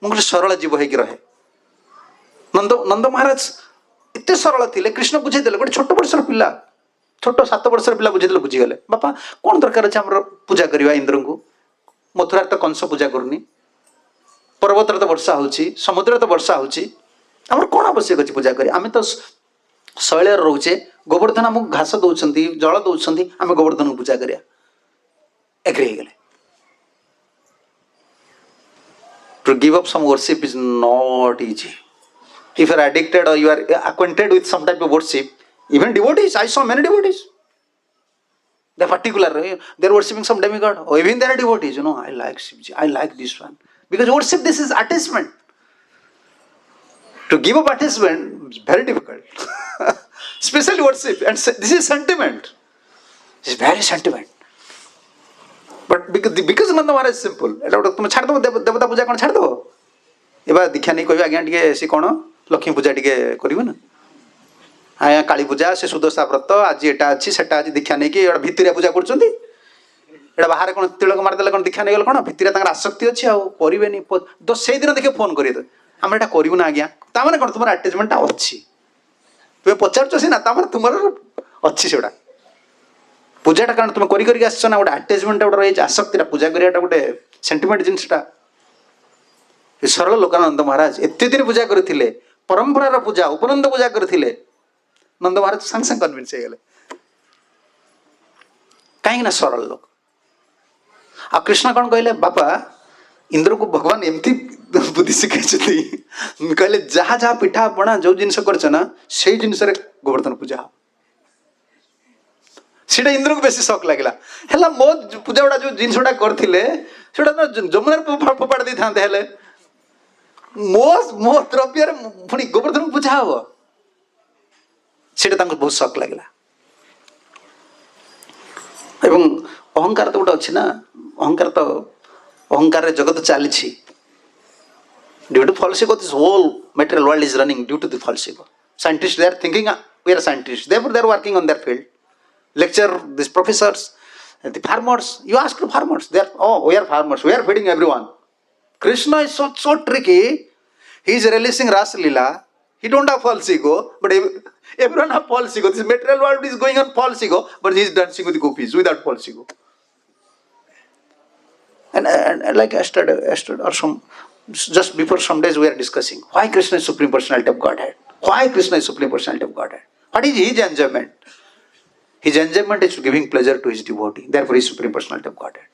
ମୁଁ ଗୋଟେ ସରଳ ଜୀବ ହେଇକି ରହେ। ନନ୍ଦ ମହାରାଜ ଏତେ ସରଳ ଥିଲେ, କୃଷ୍ଣ ବୁଝେଇଦେଲେ। ଗୋଟେ ଛୋଟ ବର୍ଷର ପିଲା, ଛୋଟ 7 ବର୍ଷର ପିଲା ବୁଝେଇଦେଲେ, ବୁଝିଗଲେ। ବାପା କ'ଣ ଦରକାର ଅଛି ଆମର ପୂଜା କରିବା ଇନ୍ଦ୍ରଙ୍କୁ? ମଥୁରାରେ ତ କଂସ ପୂଜା କରୁନି, ପର୍ବତରେ ତ ବର୍ଷା ହେଉଛି, ସମୁଦ୍ରରେ ତ ବର୍ଷା ହେଉଛି, ଆମର କ'ଣ ଆବଶ୍ୟକ ଅଛି ପୂଜା କରି? ଆମେ ତ ଶୈଳରେ ରହୁଛେ, ଗୋବର୍ଦ୍ଧନ ଆମକୁ ଘାସ ଦେଉଛନ୍ତି, ଜଳ ଦେଉଛନ୍ତି, ଆମେ ଗୋବର୍ଦ୍ଧନକୁ ପୂଜା କରିବା। ଏଗ୍ରି ହେଇଗଲେ। To give up some worship is not easy. If you are addicted or you are acquainted with some type of worship, even devotees, I saw many devotees. They are particular, they are worshipping some demigod, or even they are devotees. I like Shivji, I like this one. Because worship, this is attachment. To give up attachment is very difficult. Especially worship, and this is sentiment. This is very sentiment. But because Nanda Maharaj is simple, तुम छाड़ दो देवता पूजा कौन छाड़ दो? एबा दीक्षा नहीं कहबे आज्ञा टिके से कौन लक्ष्मी पूजा टिके करिवो ना, आया काली पूजा से सुदशा व्रत आज एटा अछि सेटा आज दीक्षा नहीं कि एटा भितरिया पूजा करछंती, एटा बाहर कोन तिलक मार देले कोन दीक्षा नहीं गल कोन भितरिया तांगर आसक्ति अछि आ करिवे नहीं तो सेई दिन देखे फोन करिए हम एटा करिवो ना आज्ञा ता माने कोन तुमर अटैचमेंट अछि तुमे पचारछ सिना ता माने तुमर अछि सेडा पूजाटा कारण तुम करी आस ना गोटे आटाचमेंट गोटे रही आसक्ति पूजा कराटा गोटे सेंटिमेंट जिनसा सरल लोकानंद महाराज एत दिन पूजा करते परंपरार पूजा उपनंद पूजा करते नंद महाराज सांग सांग कन्विन्स हो गले कहीं सरल लोक आ कृष्ण कौन कहले बापा इंद्र को भगवान एमती बुद्धि शिखाई कहले जहाँ जहाँ पिठा पणा जो जिनस करना से जिनस गोवर्धन पूजा सीटा इंद्र को बेसी शौक लगे है मो पूजा गुड़ा जो जिन करते जमुना फोपाड़ दे था मो मो द्रव्य पुणी गोवर्धन पूजा हम सीटा बहुत शौक लगे अहंकार तो गोटे अच्छी ना अहंकार जगत चली due to false ego this whole material world is running due to the false ego scientist they are thinking we are scientist they are working on their field lecture these professors the farmers you ask the farmers they are we are farmers we are feeding everyone Krishna is so tricky he is releasing ras lila he don't have false ego but everyone have false ego this material world is going on false ego but he is dancing with the gopis without false ego and like yesterday or some just before some days we are discussing why Krishna is supreme personality of Godhead why Krishna is supreme personality of Godhead what is his enjoyment. His enjoyment is giving pleasure to his devotee. Therefore, he is supreme personality of Godhead.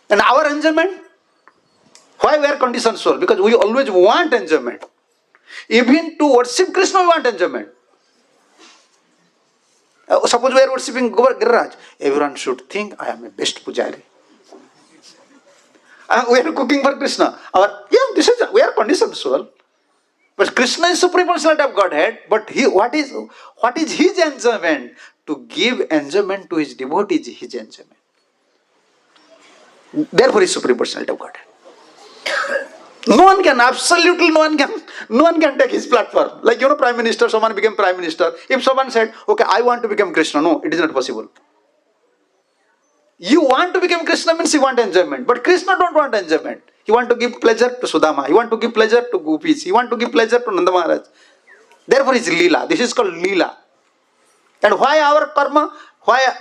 And our enjoyment, why we are conditioned soul? Because we always want enjoyment. Even to worship Krishna, we want enjoyment. Suppose we are worshipping Giriraj. Everyone should think I am a best pujari. We are cooking for Krishna. This is we are conditioned soul. But Krishna is supreme personality of Godhead. But what is his enjoyment? To give enjoyment to his devotees is his enjoyment. Therefore, he is supreme personality of Godhead. No one can take his platform. Like Prime Minister, someone became Prime Minister. If someone said, okay, I want to become Krishna, no, it is not possible. You want to become Krishna means you want enjoyment. But Krishna don't want enjoyment. He want to give pleasure to Sudama. He want to give pleasure to Gopis. He want to give pleasure to Nanda Maharaj. Therefore, it's Leela. This is called Leela. And why our karma? Why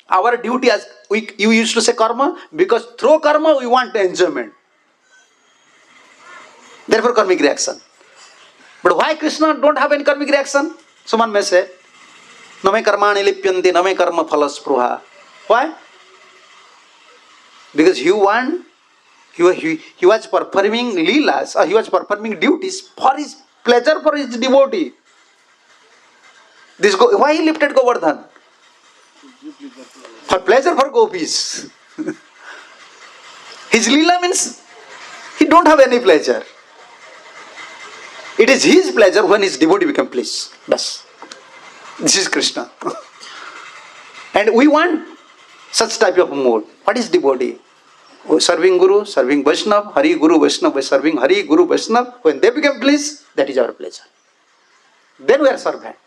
our duty as you used to say karma? Because through karma we want enjoyment. Therefore, karmic reaction. But why Krishna don't have any karmic reaction? Someone may say, Name karmani lipyanti, name karma phalas pruha. Why? Because he was performing leelas, or he was performing duties for his pleasure, for his devotee. Why he lifted Govardhan? For pleasure for gopis. His leela means he don't have any pleasure. It is his pleasure when his devotee become pleased. Bas. This is Krishna. And we want such type of mode. What is devotee? Serving Guru, serving Vaishnav, Hari Guru Vaishnav, serving Hari Guru Vaishnav. When they become pleased, that is our pleasure. Then we are servant.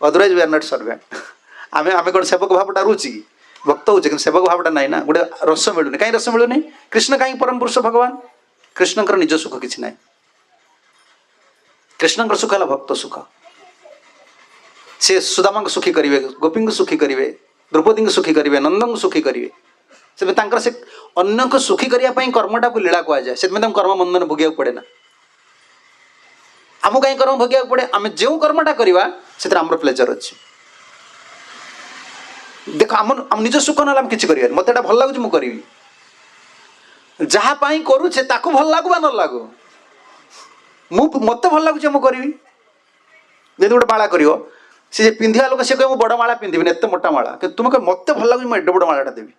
Otherwise we are not servant. ଆମେ କ'ଣ ସେବକ ଭାବଟା ରହୁଛି କି ଭକ୍ତ ହଉଛି କିନ୍ତୁ ସେବକ ଭାବଟା ନାହିଁ ନା ଗୋଟେ ରସ ମିଳୁନି କାହିଁ ରସ ମିଳୁନି କୃଷ୍ଣ କାହିଁ ପରମ ପୁରୁଷ ଭଗବାନ କୃଷ୍ଣଙ୍କର ନିଜ ସୁଖ କିଛି ନାହିଁ କୃଷ୍ଣଙ୍କର ସୁଖ ହେଲା ଭକ୍ତ ସୁଖ ସେ ସୁଦାମାଙ୍କୁ ସୁଖୀ କରିବେ ଗୋପୀଙ୍କୁ ସୁଖୀ କରିବେ ଦ୍ରୌପଦୀଙ୍କୁ ସୁଖୀ କରିବେ ନନ୍ଦଙ୍କୁ ସୁଖୀ କରିବେ ସେଥିପାଇଁ ତାଙ୍କର ସେ ଅନ୍ୟଙ୍କୁ ସୁଖୀ କରିବା ପାଇଁ କର୍ମଟାକୁ ଲୀଳା କୁହାଯାଏ ସେଥିପାଇଁ ତାଙ୍କୁ କର୍ମ ବନ୍ଧନ ଭୋଗିବାକୁ ପଡ଼େ ନା ଆମକୁ କାହିଁ କର୍ମ ଭୋଗିବାକୁ ପଡ଼େ ଆମେ ଯେଉଁ କର୍ମଟା କରିବା ସେଥିରେ ଆମର ପ୍ଲେଜର ଅଛି ଦେଖ ଆମ ନିଜ ସୁଖ ନହେଲେ ଆମେ କିଛି କରିବାନି ମୋତେ ଏଇଟା ଭଲ ଲାଗୁଛି ମୁଁ କରିବି ଯାହା ପାଇଁ କରୁଛେ ତାକୁ ଭଲ ଲାଗୁ ବା ନ ଲାଗୁ ମୋତେ ଭଲ ଲାଗୁଛି ମୁଁ କରିବି ଯଦି ଗୋଟେ ମାଳା କରିବ ସେ ପିନ୍ଧିବା ଲୋକ ସେ କହିବ ମୁଁ ବଡ଼ ମାଳା ପିନ୍ଧିବିନି ଏତେ ମୋଟା ମାଳା କିନ୍ତୁ ତୁମେ କହିବ ମୋତେ ଭଲ ଲାଗୁଛି ମୁଁ ଏତେ ବଡ଼ ମାଳାଟା ଦେବି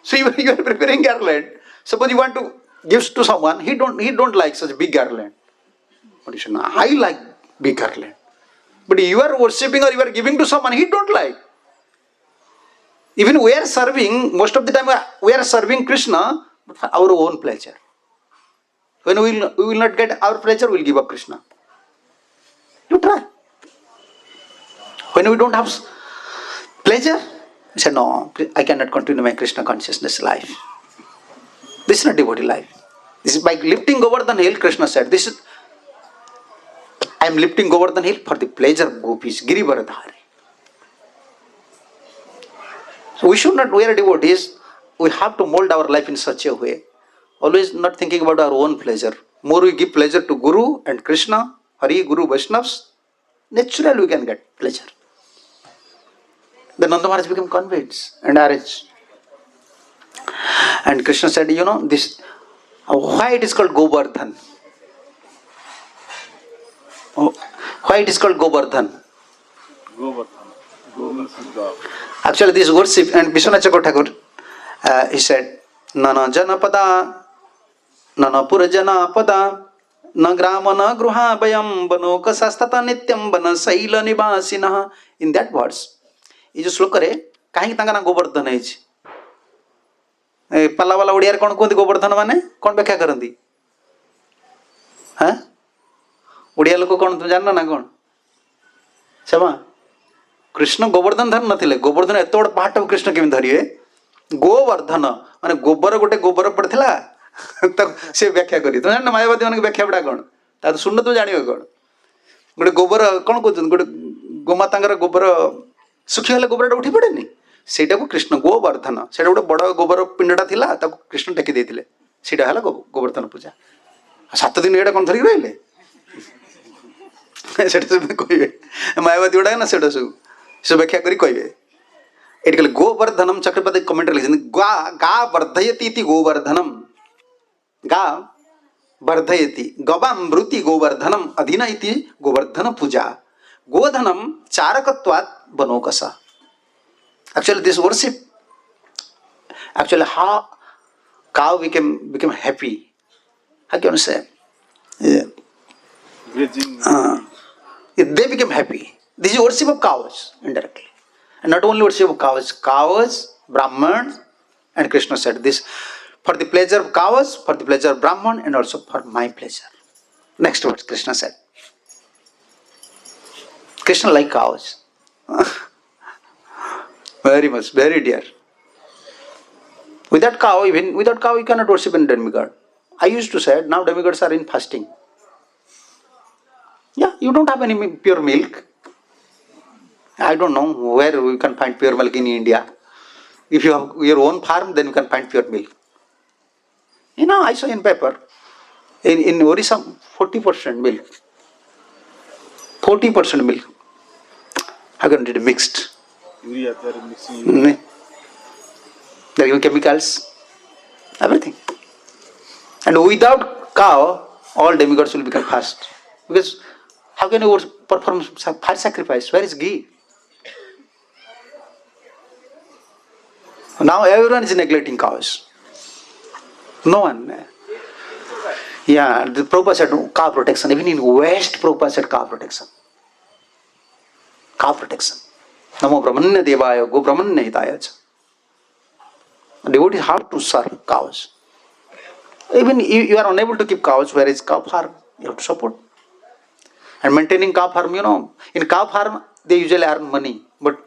So you are preparing garland. Suppose you want to give to someone, he don't like such big garland. But you say, no, I like big garland. But you are worshipping or you are giving to someone, he don't like. Even we are serving, most of the time we are serving Krishna, but for our own pleasure. When we will not get our pleasure, we will give up Krishna. You try. When we don't have pleasure, he said, no, I cannot continue my Krishna consciousness life. This is not devotee life. This is by lifting Govardhan hill, Krishna said, I am lifting Govardhan hill for the pleasure of gopis, Giriraj. So we should not, we are devotees, we have to mold our life in such a way, always not thinking about our own pleasure. More we give pleasure to Guru and Krishna, Hari, Guru, Vaishnavas, naturally we can get pleasure. Then Nanda Maharaj became convinced and arranged. And Krishna said, this, why it is called Govardhan? Why it is called Govardhan? Actually, this worship, and Vishwanath Thakur, he said, Nana Janapada, Nana Purajana Pada, Na Grama Na Gruha Bayam Banoka Sastata Nityam Bana Saila Nibasina. In that words, ये जो श्लोक रे कहीं ना गोवर्धन है पाला वाला ओडिया कौन कहते गोवर्धन माने कौन व्याख्या करती हाँ ओडिया लोक कौन तुम जान ना कौन क्षमा कृष्ण गोवर्धन धर नथिले गोवर्धन एत बड़ पहाड़ कृष्ण केमी धरिए गोवर्धन माने गोबर गोटे गोबर पड़ता से व्याख्या करी तुम जान मायावादी मान व्याख्या बड़ा कौन ता सुन तुम जान कौन गोटे गोबर कौन कहते गोटे गोमाता गोबर सुखी हेल्ले गोबरटा उठी पड़ेनि से कृष्ण गोवर्धन से गोटे बड़ गोबर पिंडा था कृष्ण टेकी देते से गोवर्धन पूजा 7 दिन ये कौन धरिक रही कहे मायावादी गुड़ा ना से सब व्याख्या करी कहे ये कहले गोवर्धनम चक्रवर्ती कमेंट लिखी गा वर्धयती गोवर्धनम गा वर्धयति गवामृति गोवर्धनम अधीन इति गोवर्धन पूजा गोधनम चारकत्वात् बनोकसा. Actually, this worship, actually, how cow became happy. How can you say? Yeah. Grazing. They became happy. This is worship of cows indirectly, and not only worship of cows, Brahmans, and Krishna said this for the pleasure of cows, for the pleasure of Brahman, and also for my pleasure. Next words Krishna said. Krishna like cows. Very much, very dear. Without cow, even without cow, you cannot worship in demigod. I used to say, now demigods are in fasting. Yeah, you don't have any pure milk. I don't know where we can find pure milk in India. If you have your own farm, then you can find pure milk. I saw in paper, in Orissa, 40% milk. 40% milk. How can it be mixed? Urea, they are mixing urea. They give chemicals, everything. And without cow, all demigods will become fast. Because how can you perform fire sacrifice? Where is ghee? Now everyone is neglecting cows. No one. Yeah, the Prabhupada said cow protection. Even in West, Prabhupada said cow protection. Cow protection. Namo Brahmanya Devaya Go Brahmanya Hitaya Cha. Devotees have to serve cows. Even you are unable to keep cows, where is cow farm? You have to support. And maintaining cow farm, in cow farm, they usually earn money. But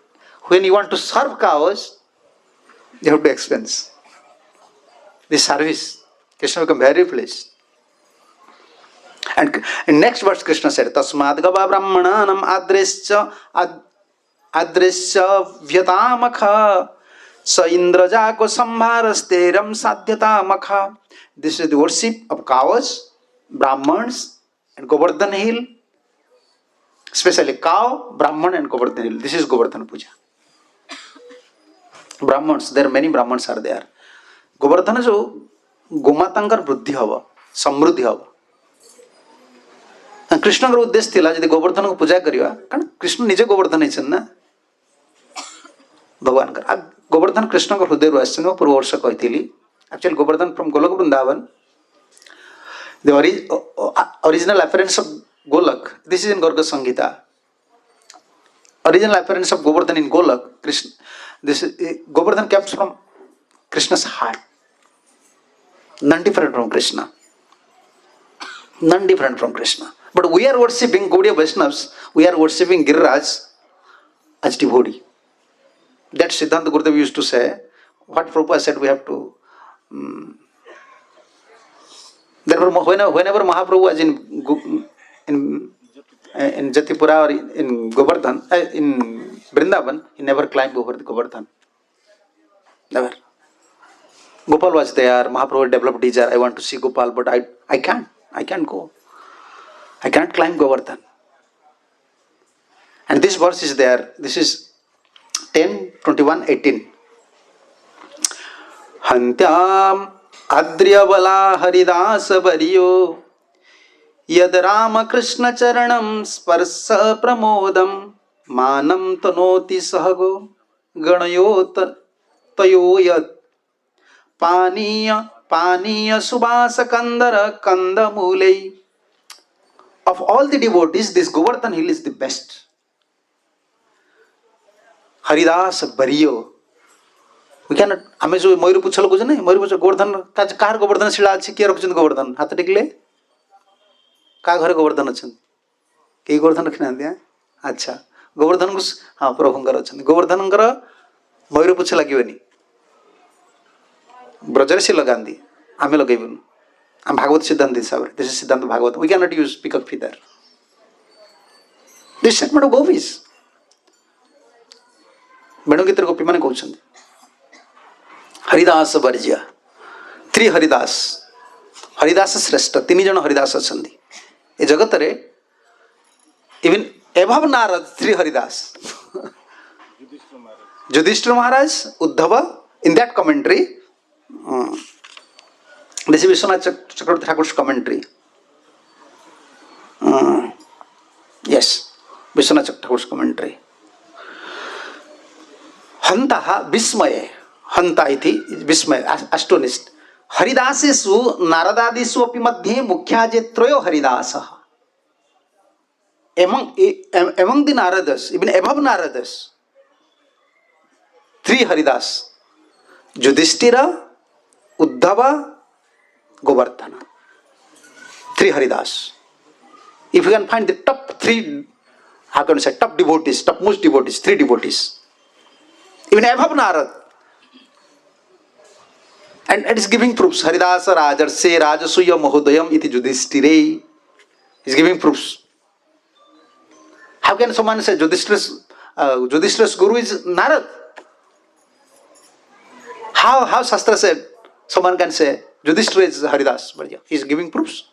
when you want to serve cows, you have to expense. This service, Krishna become very pleased. And in next verse, Krishna said, Tasmad Gava Brahmananam Adresya Vyatamakha Sa Indrajako Sambharasteram Sadhyatamakha. This is the worship of cows, Brahmans, and Govardhan hill. Especially cow, Brahman, and Govardhan hill. This is Govardhan Puja. Brahmans, there are many Brahmans are there. Govardhan is गोमातांकर वृद्धि hub समृद्धि hub Krishna उद्देश्य थिला जदि गोवर्धन को पूजा करिवा कारण कृष्ण निजे गोवर्धन है ना भगवान का गोवर्धन कृष्ण को हृदय आसन में पूर्व वर्ष कही actually Govardhan from Golok Vrindavan the original appearance of Golok this is in Garga Samhita original appearance of Govardhan in Golak, Krishna, Govardhan comes from Krishna's heart. None different from Krishna. None different from Krishna. But we are worshipping Gaudiya Vaishnavas, we are worshipping Giriraj as devotee. That Siddhanta Gurudev used to say, what Prabhupada said we have to. Therefore, whenever Mahaprabhu was in Jatipura or in Govardhan, in Vrindavan, he never climbed over the Govardhan. Never. Gopal was there, Mahaprabhu developed desire, I want to see Gopal, but I can't. I can't go. I cannot climb Govardhan. And this verse is there. This is 10:21-18. Hantyam Adryavala Haridas Variyo Yad Rama Krishna Charanam Sparsa Pramodam Manam Tanoti Sahago Ganayot Tayoyat Paniya Subhasa Kandara Kandamulei. Of all the devotees, this Govardhan hill is the best. Haridas Bariyo. We cannot. आमे जो मयूर पुछल को नहीं मयूर पुछ Govardhan car Govardhan शिला अच्छी किए रखुଛନ୍ତି गोवर्धन हाथ टिकले का घर गोवर्धन अछन के गोवर्धन रखना दिया अच्छा गोवर्धन को हाँ प्रभुंकर अछन गोवर्धन कर मयूर पुछ लागबेनी ब्रजर से लगांदी आमे लगेबन हम भागवत सिद्धांत हिसाब रे this siddhanta Bhagavat we cannot use pick up feather this statement of gopis Venu गीतर गोपी माने कहउछन हरिदास वर्ज्य थ्री हरिदास हरिदास श्रेष्ठ तीन जन हरिदास अच्छा ए जगत रे इवन एभव Narada three Haridas Yudhishthira Maharaj Uddhava in that commentary This is Vishwanath Chakravarti Thakur's commentary. Yes, Vishwanath Thakur's commentary. Hanta Vismaya. Hanta iti Vismaya, astonished. Haridasesu Naradadesu api madhye mukhya je troyo Haridasa. Among the Naradas, even above Naradas, three Haridas: Yudhishthira, Uddhava, Govardhana. Three Haridas. If you can find the top three, how can I say, top devotees, topmost devotees, three devotees, even above Narad. And it is giving proofs. Haridasa Rajarse Rajasuya Mahodayam iti Yudhishthire is giving proofs. How can someone say Yudhishthira's guru is Narad? How Shastra said someone can say Yudhishthira is Haridas? But yeah, he is giving proofs.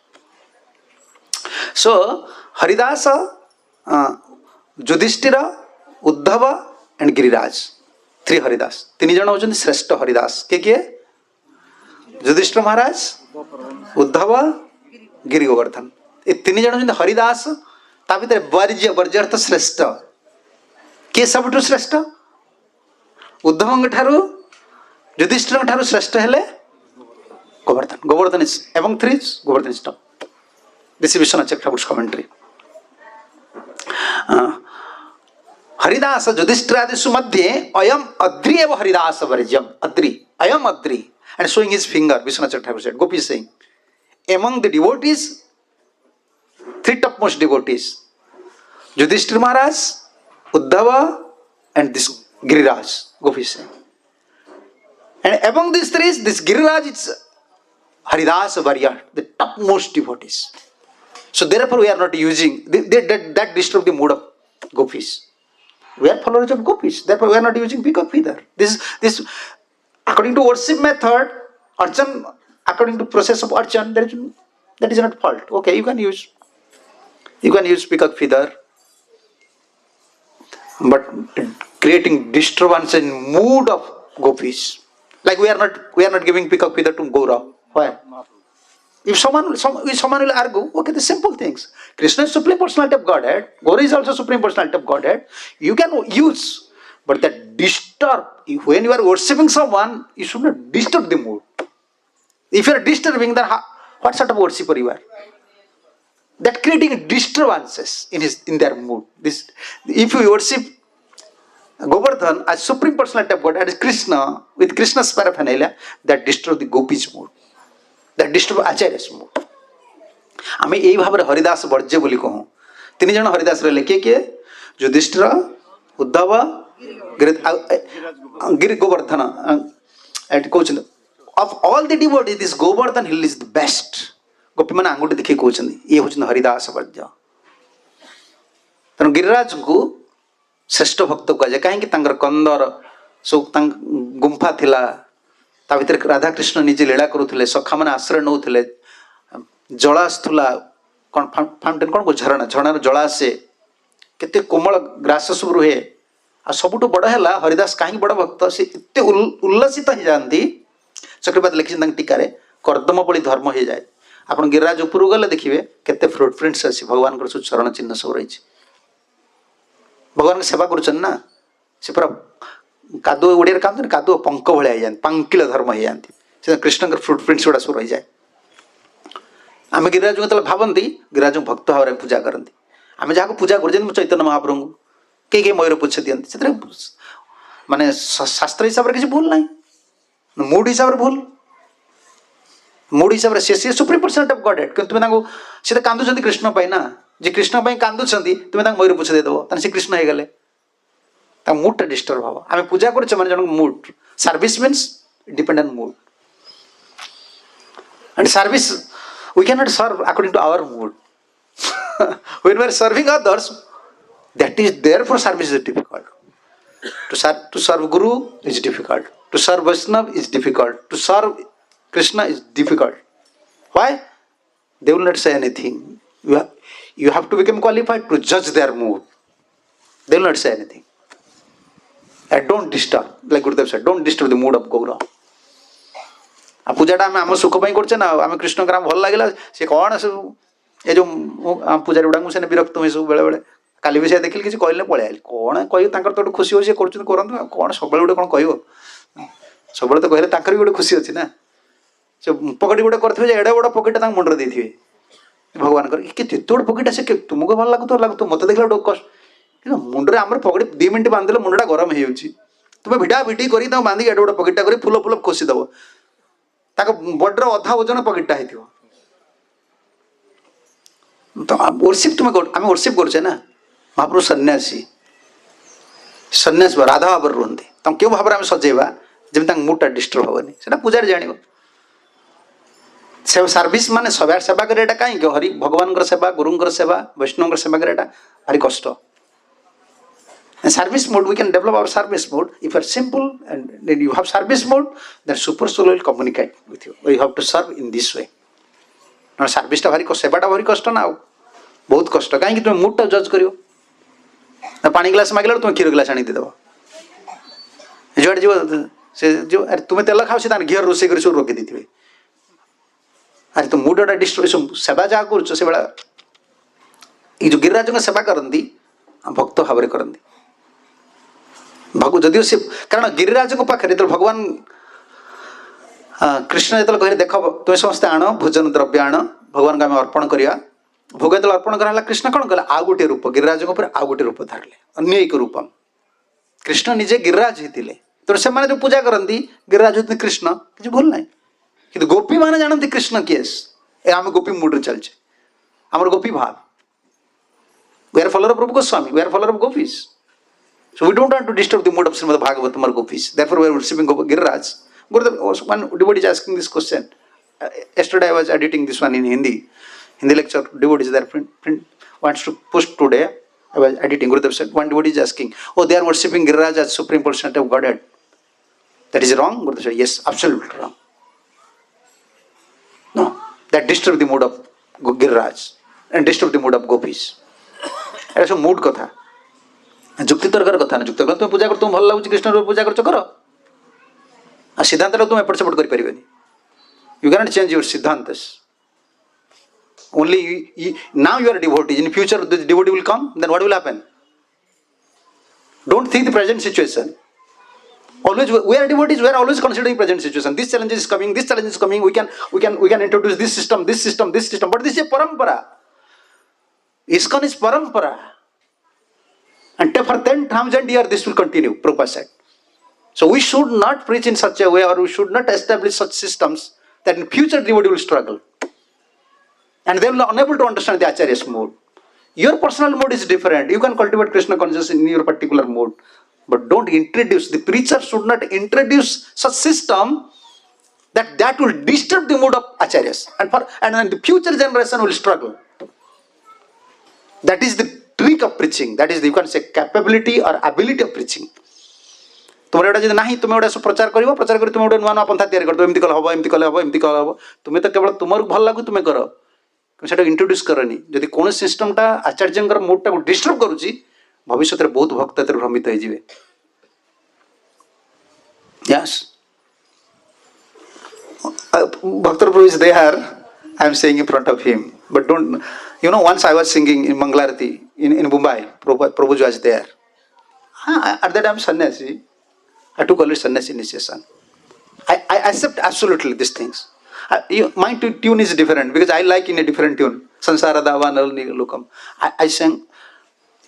So Haridasa, Yudhishthira, Uddhava and Giriraj. Three Haridas. तीन जन होचंदी श्रेष्ठ हरिदास. के युधिष्ठिर महाराज, उद्धव, गिरि गोवर्धन. ये तीन जन होचंदी हरिदास. ता भितर वर्ज्य श्रेष्ठ. के सबठु श्रेष्ठ? उद्धवଙ୍କ ଠାରୁ युधिष्ठिरଙ୍କ ଠାରୁ श्रेष्ठ हेले Govardhan. Govardhan is among three. Govardhan is top. This is Vishwanath Chakravarti's commentary. Haridas युधिष्ठिरादिषु मध्ये अयम अद्रि एव हरिदास वर्ज्यम. अद्रि, अयम अद्रि, and showing his finger. Vishwanath Chakravarti said, Gopi is saying, among the devotees, three topmost devotees, Yudhishthira Maharaj, Uddhava and this Giriraj. Gopi is saying, and among these three, this Giriraj is Haridasa Varya, the topmost devotees. So therefore we are not using that disturb the mood of gopis. We are followers of gopis. Therefore we are not using peacock feather. This according to worship method, archan, according to process of archan, that is not fault. Okay, you can use peacock feather, but creating disturbance in mood of gopis. Like we are not giving peacock feather to Gaura. Why? If someone will argue, okay, the simple things. Krishna is Supreme Personality of Godhead. Gaura is also Supreme Personality of Godhead. You can use, but that disturb. When you are worshipping someone, you should not disturb the mood. If you are disturbing, then what sort of worshipper you are? That creating disturbances in their mood. If you worship Govardhan as Supreme Personality of Godhead, as Krishna, with Krishna's paraphernalia, that disturb the gopis' mood. That disturb Acharya's mood. आमे यही भाବରେ हरिदास वर्ज्य बोली कहूँ. तीन जन हरिदास रहे किए युधिष्ठिर, उद्धव, गिरि गोवर्धन. कहते of all the devotees, this Govardhan hill is the best. गोपी मैंने आंगुठी देखिए कहते ये हूँ हरिदास वर्ज्य. तेणु गिरिराज को श्रेष्ठ भक्त कहुए कहीं कंदर सब गुंफा थिला. ता भीतर राधा कृष्ण निजे लीला करुले. सखा मैंने आश्रय नौले. जल आसुला कौन फाउंटेन कौन को झरणार जल आसे. केते कोमल ग्रास सब रुहे. आ सबुठ बड़ है हरिदास कहीं बड़ भक्त से एत उल्लसित हो जाती. चक्रवर्ती लिखी टीकार कर्दम बड़ी धर्म हो जाए. आप गिरिराज उपरू गले देखिए केते फ्रुट प्रिंट्स अच्छी भगवान सब चरण चिन्ह सब रही. भगवान सेवा कर से पूरा कादुआ ओडिया कहते कादुआ पंक भाया हो जाती. पंकिल धर्म हो जाती. कृष्ण फ्रुट प्रिंट्स गुड़ा सब रही जाए. आम गिरिराज को भावती गिरिराज भक्त भाव पूजा करती. आम जहाँ पूजा कर चैतन्य महाप्रभु को कई मयूर पुछ दिखती. माने शास्त्र हिसाब से किसी भूल ना. मूड हिसाब से भूल. मूड हिसाब से सुप्रीम पर्सनालिटी ऑफ गॉडहेड कि तुम्हें सी कांदुंट कृष्ण ना. जी कृष्ण कांदुंट तुम्हें मयूर पुछ देदेव सी कृष्ण हो गले. मूड डिस्टर्ब हम. आम पूजा कर जन mood. Service means depend on mood. And service we cannot serve according to our mood. When we are serving others, that is therefore service is difficult. To serve Guru is difficult. To serve Vaishnava is difficult. To serve Krishna is difficult. Why? They will not say anything. You have to become qualified to judge their mood. They will not say anything. And don't disturb. Like Gurudev said, don't disturb the mood of Gaura. ପୂଜାଟା ଆମେ ଆମ ସୁଖ ପାଇଁ କରୁଛେ ନା, ଆମେ କୃଷ୍ଣଙ୍କର ଆମ ଭଲ ଲାଗିଲା ସେ କ'ଣ ସବୁ ଏ ଯେଉଁ ଆମ ପୂଜାରୀ ଗୁଡ଼ାକ ମୁଁ ସେନେ ବିରକ୍ତ ହୁଏ ସବୁ ବେଳେବେଳେ। କାଲି ବି ସେ ଦେଖିଲି କିଛି କହିଲେ ପଳେଇ ଆଇଲି, କ'ଣ କହିବ ତାଙ୍କର ତ ଗୋଟେ ଖୁସି ହେଉଛି, ସେ କରୁଛନ୍ତି କରନ୍ତୁ, ଆଉ କ'ଣ ସବୁବେଳେ ଗୋଟେ କ'ଣ କହିବ, ସବୁବେଳେ ତ କହିଲେ ତାଙ୍କର ବି ଗୋଟେ ଖୁସି ଅଛି ନା। ସେ ପକେଟ ଗୋଟେ କରିଥିବେ ଯେ ଏଡ଼େ ବଡ଼ ପକେଟଟା ତାଙ୍କ ମୁଣ୍ଡରେ ଦେଇଥିବେ ଭଗବାନଙ୍କର, କି ଯେତେ ବଡ଼ ପକେଟଟା ସେ ତୁମକୁ ଭଲ ଲାଗୁଥିବ ମତେ ଦେଖିଲା ଗୋଟେ କଷ୍ଟ, କିନ୍ତୁ ମୁଣ୍ଡରେ ଆମର ପକେଟ 2 ମିନିଟ୍ ବାନ୍ଧିଲେ ମୁଣ୍ଡଟା ଗରମ ହେଇଯାଉଛି, ତୁମେ ଭିଡ଼ା ଭିଡ଼ି କରି ତାଙ୍କୁ ବାନ୍ଧିକି ଏଡ଼େ ବଡ଼ ପକେଟଟା କରି ଫୁଲ ଫୁଲ ଖୋସି ଦେବ, ତାଙ୍କ ବଡ଼ିର ଅଧା ଓଜନ ପକେଟଟା ହେଇଥିବ। ତ ବର୍ସିପ ତୁମେ ଆମେ ବର୍ସିପ କରୁଛେ ନା, ମହାପ୍ରଭୁ ସନ୍ନ୍ୟାସୀ ସନ୍ନ୍ୟାସ ରାଧା ଭାବରେ ରୁହନ୍ତି, ତାଙ୍କୁ କେଉଁ ଭାବରେ ଆମେ ସଜେଇବା ଯେମିତି ତାଙ୍କ ମୁଡଟା ଡିଷ୍ଟର୍ବ ହେବନି, ସେଟା ପୂଜାରେ ଜାଣିବ। ସର୍ଭିସ ମାନେ ସେବା କରିବା ଏଇଟା କାହିଁକି, ହରି ଭଗବାନଙ୍କର ସେବା, ଗୁରୁଙ୍କର ସେବା, ବୈଷ୍ଣବଙ୍କର ସେବା କରିବା ଏଇଟା ଭାରି କଷ୍ଟ। Service mode, we can develop our service mode. If you are simple and then you have service mode, then super soul will communicate with you. You have to serve in this way. Now service टा भारी कष्ट, सेवा टा भारी कष्ट ना, बहुत कष्ट, कहीं तुम मूड टा जज करियो ना, पानी ग्लास मांगला तुम क्षीर ग्लास आनी देदो, जो से जो अरे तुम्हें तेल खाओ से तान घी रोसे कर सब रोके देथिबे, अरे तुम मूड टा डिस्ट्रॉय सेवा जा करछ से बेला ई जो गिरिराज को सेवा करंदी भक्त भाव करंदी जदिव से, कारण गिरिराज को पाखे जो भगवान कृष्ण जो कहे देख तुम समस्ते आण भोजन द्रव्य आण भगवान को आम अर्पण करवा, भोग जो अर्पण कराला कृष्ण कौन कला आउ गोटे रूप, गिरिराज आउ गोटे रूप धारे अन्य एक रूपम, कृष्ण निजे गिरिराज होते तेणु से जो पूजा करती गिरिराज होते कृष्ण, किसी भूल ना, कि गोपी मैंने जानती कृष्ण केस ए आम गोपी मुड्रे चलचे, आम गोपी भाव, we are follower of Prabhu Goswami, we are follower of gopis, so we don't want to disturb the mood of Srimad Bhagavatam or gopis, therefore we are worshiping Giriraj. Gurudev, one devotee is asking this question. Yesterday I was editing this one in Hindi lecture, devotee is there, wants to push today, I was editing, Gurudev said, one devotee is asking, oh they are worshipping Giriraj as supreme personality of Godhead, that is wrong? Gurudev said, yes, absolutely wrong. No, that disturb the mood of Giriraj and disturb the mood of gopis. That is a mood katha. जुक्ति तर्कर कथा ना, जुक्ति तुम पूजा कर तुम भल लगुच कृष्ण पूजा कर कर सिद्धांत तुम एपट सेपट कर, you can change your siddhanta, only now you are devotees, in future the devotee will come, then what will happen, don't think the present situation, always we are devotees, we are always considering present situation, this challenge is coming, this challenge is coming, we can introduce this system, but this is a parampara, ISKCON is parampara. And for 10,000 years this will continue, Prabhupada said. So we should not preach in such a way, or we should not establish such systems that in future devotee will struggle. And they will be unable to understand the Acharya's mode. Your personal mode is different. You can cultivate Krishna consciousness in your particular mode. But don't introduce, the preacher should not introduce such system that will disturb the mood of Acharyas. And then the future generation will struggle. That is the trick of preaching, that is the, you can say capability or ability of preaching. तुम एटा जब नहीं तुम एटा प्रचार कर तुम गोटे नुआ नुआ पंथा तैयारी कर, एमती कल हम एमती कल हम एमती कल हम, तुम्हें तो केवल तुम भल लगू तुम्हें कर, तुम इंट्रोड्यूस करनी, जदि कौन सिस्टमटा आचार्य मूडटा को डिस्टर्ब करुच्ची भविष्य में बहुत भक्त भ्रमित हो। Yes Bhakta Prabhu is there, I am saying in front of him, but don't, you know, once I was singing in Mangalarati in Mumbai, Prabhuji was there. At that time sannyasi, I took only sannyasi initiation. I accept absolutely these things. My tune is different because I like in a different tune. Sansara Dava Nalni Lukam. I sang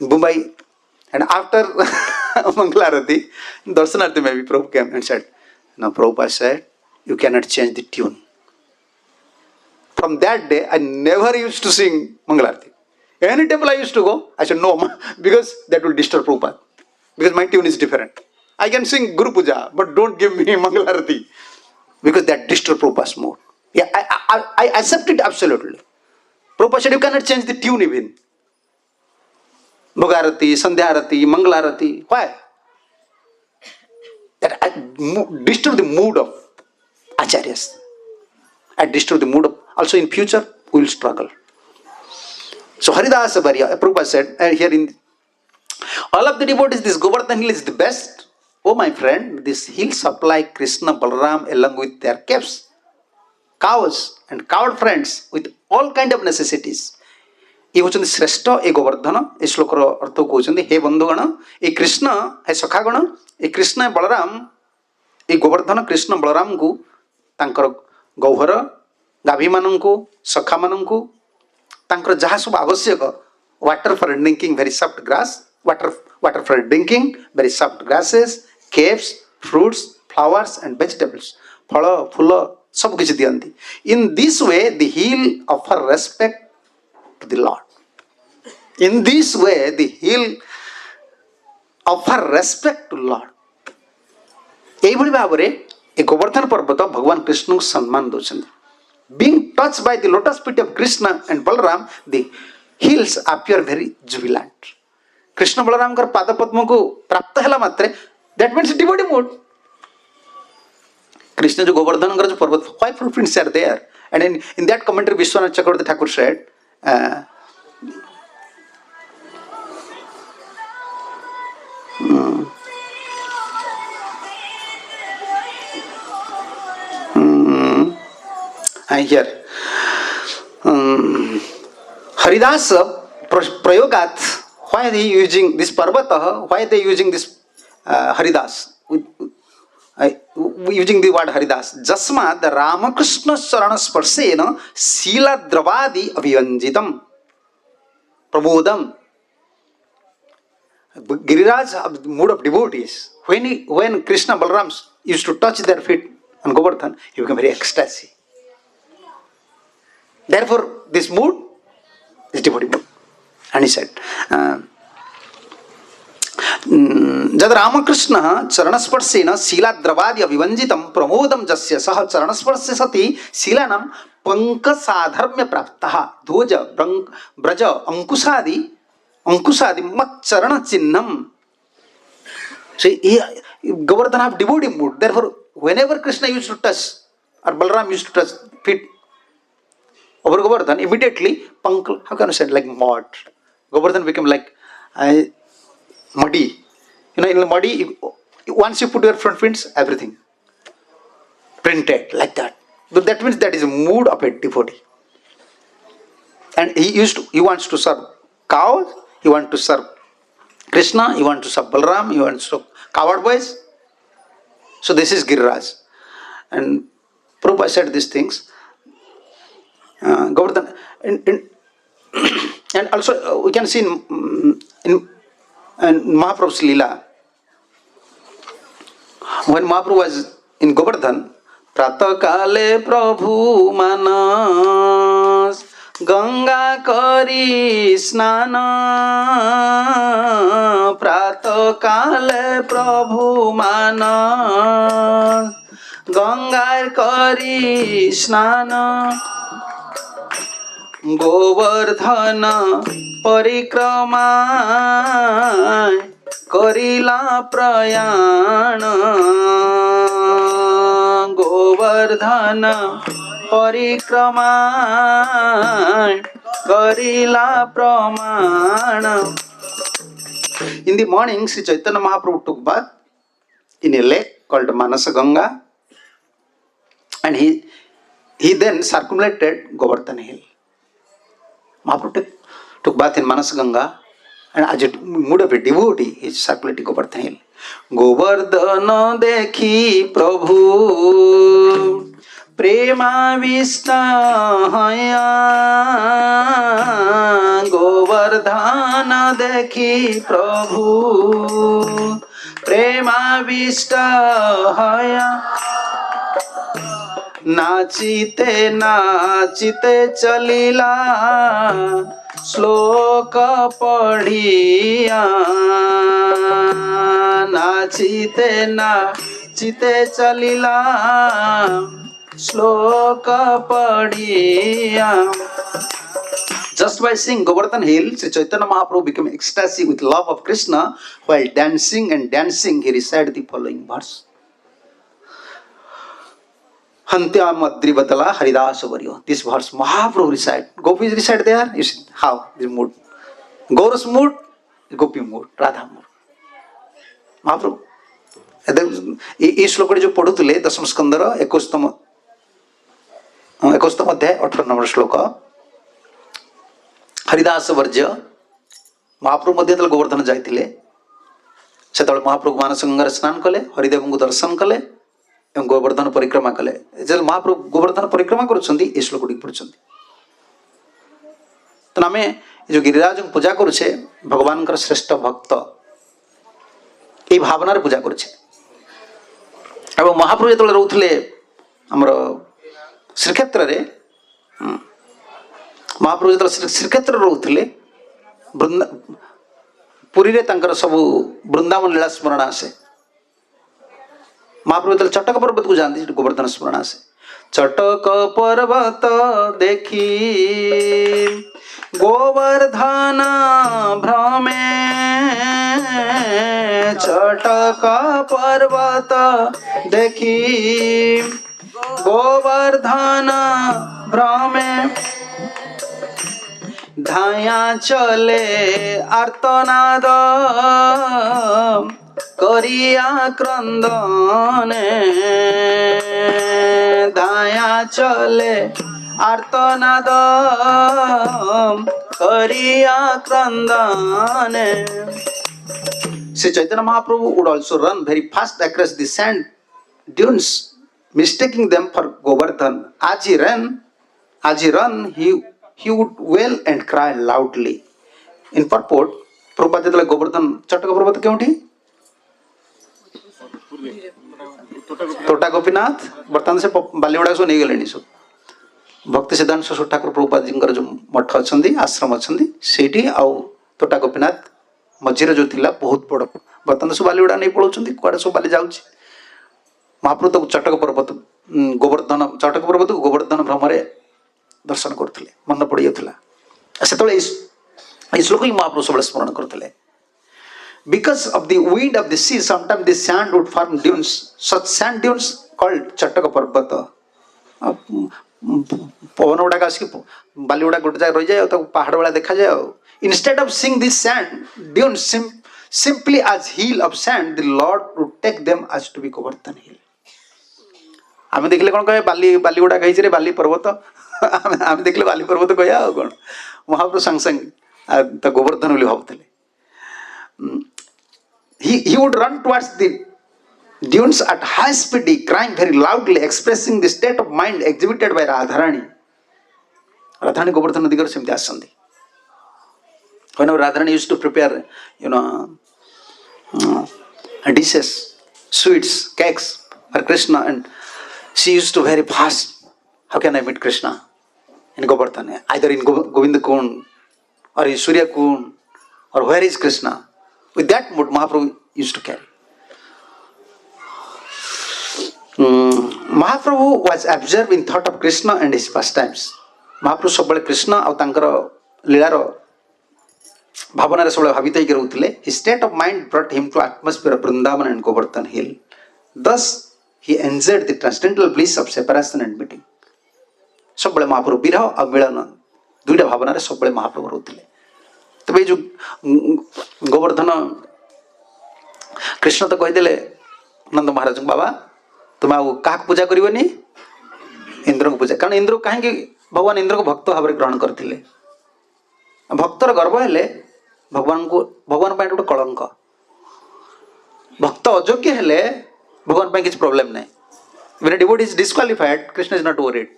in Mumbai, and after Mangalarati, Darshanarthi maybe Prabhu came and said, no, Prabhupada said, you cannot change the tune. From that day, I never used to sing Mangalarti. Any temple I used to go, I said no, because that will disturb Prabhupada. Because my tune is different. I can sing Guru Puja, but don't give me Mangalarti, because that disturbs Prabhupada's mood. Yeah, I accept it absolutely. Prabhupada said you cannot change the tune even. Bhogarati, Sandhyarati, Mangalarati. Why? That I disturb the mood of Acharyas. I disturb the mood of, also in future we will struggle. So Haridasa Bharya, Prabhupada said here in all of the devotees, this Govardhan hill is the best. Oh my friend, this hill supply Krishna, Balaram along with their caves cows and cowed friends with all kind of necessities. ये होचंदी श्रेष्ठ ए गोवर्धन ए श्लोकर अर्थ कहउचंदी हे बंधुगण ए कृष्ण हे सखागण ए कृष्ण बलराम ए गोवर्धन कृष्ण बलराम को तांकर गौहर गाभी मानंकु सखा मानंकु तांकर जहाँ सब आवश्यक water for drinking very soft grass water for drinking very soft grasses caves fruits flowers and vegetables फल फूल सब किसी दियंती. In this way the hill offer respect to the Lord. In this way, the hill offer respect to Lord. ଏଇଭଳି ଭାବରେ ଏ ଗୋବର୍ଦ୍ଧନ ପର୍ବତ ଭଗବାନ କୃଷ୍ଣଙ୍କୁ ସମ୍ମାନ ଦେଉଛନ୍ତି. Being touched by the lotus feet of Krishna and Balaram, the hills appear very jubilant. Krishna ବଳରାମଙ୍କର ପାଦ ପଦ୍ମକୁ ପ୍ରାପ୍ତ ହେଲା ମାତ୍ରେ that means devotee mood. Krishna ଯୋଉ ଗୋବର୍ଦ୍ଧନଙ୍କର ଯୋଉ ପର୍ବତ why footprints are there, and in that commentary Vishwanath Chakravarti Thakur said here Haridas Prayogat, why are they using this Parvata, why are they using this Haridas, using the word Haridas? Jasmad Ramakrishna Sarana Sparsena Sila Dravadi Avivanjitam Pramodam. Giriraj, mood of devotees, when Krishna Balaram used to touch their feet on Govardhan, he became very ecstasy. Therefore, this mood is devotee mood. And he said, Jad Ramakrishna Charanasparsena Sila Dravadi Avivanjitam Pramodam Jasya Saha Charanasparse Sati Silanam Pankasadharmya Praptaha Dhoja Braja Ankusadi Mat Charana Chinnam. See, Govardhan have devotee mood. Therefore, whenever Krishna used to touch or Balaram used to touch feet over Govardhan, immediately, how can I say, like mud. Govardhan became like muddy. You know, in the muddy, once you put your front feet, everything printed like that. But that means that is a mood of a devotee. And he wants to serve cows, he wants to serve Krishna, he wants to serve Balaram, he wants to serve coward boys. So this is Giriraj. And Prabhupada said these things. Govardhan, and also we can see in Mahaprabhu's Leela, when Mahaprabhu was in Govardhan, Prata Kale Prabhu Manas Ganga Kari Snana Prata Kale Prabhu Manas Ganga Kari Snana Govardhan परिक्रमा करिला प्रयाण गोवर्धन परिक्रमा करिला प्रमाण. In the morning, Sri Chaitanya Mahaprabhu took bath in a lake called Manasa Ganga, and he then circumambulated Govardhan hill. Mahaprabhu took bath in Manas Ganga, and as a mood of a devotee, he circulated Govardhan hill. Govardhan dekhi Prabhu prema vishta haya Govardhan dekhi Prabhu prema vishta haya नाचिते नाचिते चलीला श्लोक पढ़िया नाचिते नाचिते चलीला श्लोक पढ़िया. Just by seeing Govardhan hill, Sri Chaitanya Mahaprabhu became ecstatic with love of Krishna. While dancing and dancing, he recited the following verse. Hantya Madrivatala Haridasa Varyo. This verse Mahaprabhu recite. Gopis recite there. You see how this mood. Gaura's mood, Gopi mood, Radha mood. Mahaprabhu. এই শ্লোকটি যে পড়ুଥିଲେ দশম স্কন্ধর 21তম 21 अध्याय 18 number श्लोक हरिदास वर्ज्य महाप्रभु मध्य गोवर्धन जाइए से महाप्रभु मानस गंगा स्नान कले हरिदेव को दर्शन कले एवं गोवर्धन परिक्रमा कले महाप्रभु गोवर्धन परिक्रमा कर श्लोक पढ़ुं तो आम जो गिरिराज पूजा करुचे भगवान श्रेष्ठ भक्त ये भावना पूजा करुचे एवं महाप्रभु जो रोते आमर श्रीक्षेत्र रे महाप्रभु जो श्रीक्षेत्र रोते पुरी रे तांकर सब वृंदावन लीला स्मरण आसे महाप्रभु जो चटक पर्वत को जाती गोवर्धन स्मरण आसे चटक पर्वत देखी गोवर्धन भ्रमे चटक पर्वत देखी गोवर्धन भ्रमे धाया चले आर्तनाद करिया क्रंदने धाया चले आर्तनाद करिया क्रंदने Sri Chaitanya Mahaprabhu would also run very fast across the sand dunes, mistaking them for Govardhan. As he ran, he would wail and cry loudly. In purport, Prabhupada jatale Govardhan Chataka Prabhupada keunti? Tota Gopinath, Bartan se Baliwada so negaleni so. Bhakti Siddhanta Saraswati Thakur Prabhupada jingar jo मठ अछंदी आश्रम अछंदी सेठी आउ तोटा गोपीनाथ मझीरे जो थिला बहुत बड़ बर्तमान सब बालीगुड़ा नहीं पड़ोचंदी कुआडे सब बाली जाउची महाप्रभु तो चटक पर्वत गोवर्धन भ्रमरे दर्शन करथिले मन पड़ी जाउथला सेतले ई श्लोक ही महाप्रभु सब स्मरण करथिले because of the wind of the sea sometimes the sand would form dunes such sand dunes called चटक पर्वत पवन गुड़ा आसिक बाली गुड़ा गोटे जगह रही जाए पहाड़ वाला देखा जाए instead of seeing this sand dunes simply as hill of sand the Lord would take them as to be Govardhan hill आम देखले कौन कहे बाली गुड़ा कही बाली पर्वत आम देखले बाली पर्वत कह कौन महाप्रभु संग संग तो गोवर्धन बोली भावुले he would run towards the dunes at high speed crying very loudly expressing the state of mind exhibited by Radharani Govardhan digar semti asandi whenever Radharani used to prepare dishes sweets cakes for Krishna and she used to very fast how can I meet Krishna in Govardhan either in Govinda Kund or in Surya Kund or where is Krishna with that mood Mahaprabhu used to carry Mahaprabhu was absorbed in thought of Krishna and his pastimes. Mahaprabhu सबले कृष्ण और तांकर लीलार भावना रे सबले भावित होकर रहउतले. His state of mind brought him to atmosphere of Vrindavan and Govardhan hill. Thus he enjoyed the transcendental bliss of separation and meeting. सबले महाप्रभु विरह और मिलन दुईटा भावना रे सबले महाप्रभु रहउतले. तबे जो गोवर्धन कृष्ण तो कहिदेले नंद महाराज बाबा तुम क्या पूजा करनी इंद्र को पूजा कारण इंद्र कहीं भगवान इंद्र को भक्त भाव ग्रहण करते भक्तर गर्व हेले भगवान गोटे कलंक भक्त अयोग्य हेले भगवान किसी प्रॉब्लम नहीं when a devotee is disqualified Krishna is not worried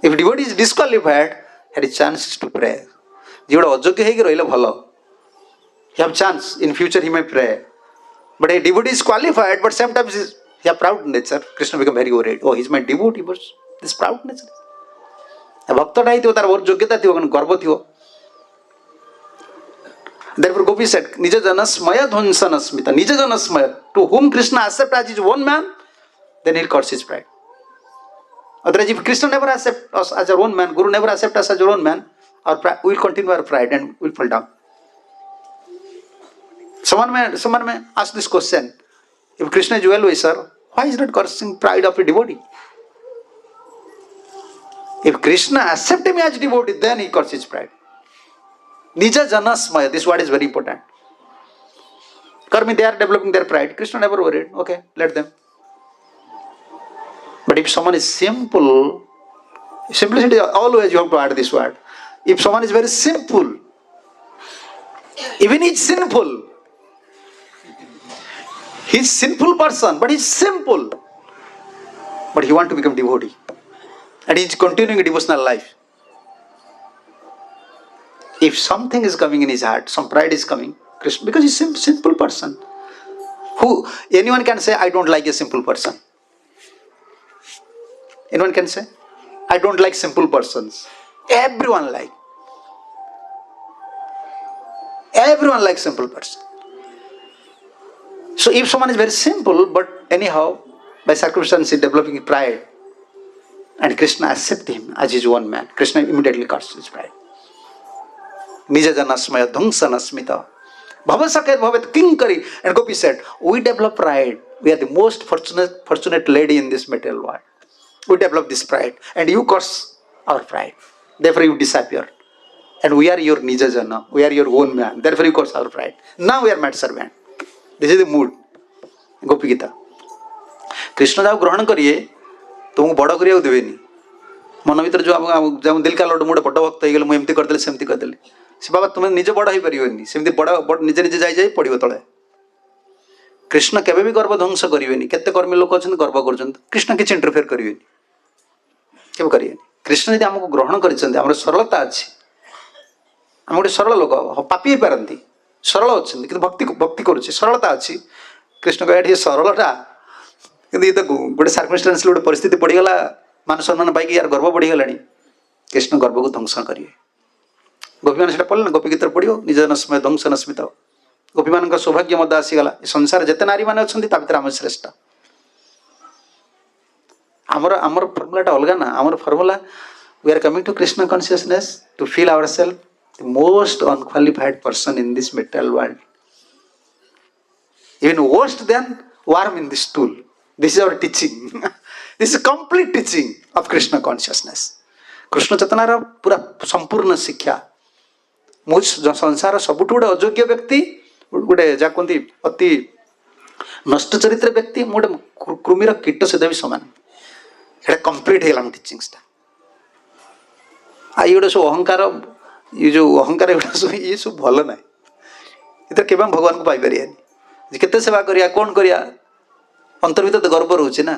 if devotee is disqualified there is chance to pray जे गोटे अयोग्य होगी रही भल he have chance in future he may pray. But a devotee is qualified, but sometimes he has proud nature. Krishna become very worried. Oh, he is my devotee, but this proud nature. A bhakta nahi thiyo, tar और योग्यता thiyo, गर्व thiyo. Therefore, Gopi said, Nija janasmaya dhvansanasmita. Nija janasmaya. To whom Krishna accepts as his own man, then he'll curse his pride. Otherwise, if Krishna never accepts us as our own man, Guru never accepts us as our own man, we will continue our pride and we will fall down. Someone may ask this question. If Krishna is well-wisher, why is not cursing pride of a devotee? If Krishna accepts him as devotee, then he curses pride. Nija janasmaya, this word is very important. Karmi, they are developing their pride. Krishna never worried. Okay, let them. But But if someone is simple, simplicity always you have to add this word. If someone is very simple, even he's sinful, he's sinful person, but he's simple. But he want to become devotee. And he's continuing a devotional life. If something is coming in his heart, some pride is coming, Krishna, because he's a simple person. Who anyone can say, I don't like a simple person. Anyone can say, I don't like simple persons. Everyone likes simple person. So if someone is very simple, but anyhow, by circumstance is developing pride, and Krishna accept him as his own man, Krishna immediately cuts his pride. Nija janasmaya dhungsanasmita bhavasaket bhavet kinkari. And Gopi said, we develop pride. We are the most fortunate lady in this material world. We develop this pride, and you curse our pride. Therefore you disappear. And we are your Nija Jana. We are your own man. Therefore you curse our pride. Now we are mad servant. This is the mood. Gopi Gita. Krishna jab ग्रहण करिए तुमको बड़ करिया देवेनी मन भीतर जो दिल का लड्डू मोटे बड़ भक्त हो गले मुझे एमती करदेली सेमती करदेली से बाबा तुम निज बड़ हो पारनी सेमती बड़ निजे निजे जाई पड़ो तले कृष्ण केबे भी गर्व ध्वंस करेनि केते कर्मी लोक अच्छा गर्व कर कृष्ण किसी इंटरफेयर करेनि केबे करेनि कृष्ण यदि आमको ग्रहण कर सरलता अच्छी आम गोटे सरल लोक पापी हो पारती सरल अच्छा कि भक्ति भक्ति करुचे सरलता अच्छी कृष्ण कह सरलटा कि तो गोटे सर्कमस्टान्स गोटे परिस्थिति पड़गला मान सम्मान पाई यार गर्व बढ़ीगला कृष्ण गर्व को ध्वंस करेंगे गोपी मैंने पढ़े ना गोपी गीत पढ़ो निज नस्मय ध्वंस नस्मित गोपी मान सौभाग्य मत आसीगला संसार जिते नारी मैंने अच्छा भर आम श्रेष्ठ आमर आमर फर्मुलाटा अलग ना आमर formula we are coming to Krishna consciousness to feel our self the most unqualified person in this material world even worse than worm in this stool. This is our teaching. This is complete teaching of Krishna consciousness. Krishna चेतनार पूरा संपूर्ण शिक्षा मु संसार सबुठ गोटे अयोग्य व्यक्ति गोटे जहाँ कहती अति नष्ट चरित्र व्यक्ति गोटे कृमिर कीट सहित भी सामान ये कंप्लीट है टीचिंगसटा ये गोटे सब अहंकार ये जो अहंकार ये सब भल ना ये के भगवान को पाई केते सेवा करिया कौन करिया अंतर भीतर तो गर्व रोचे ना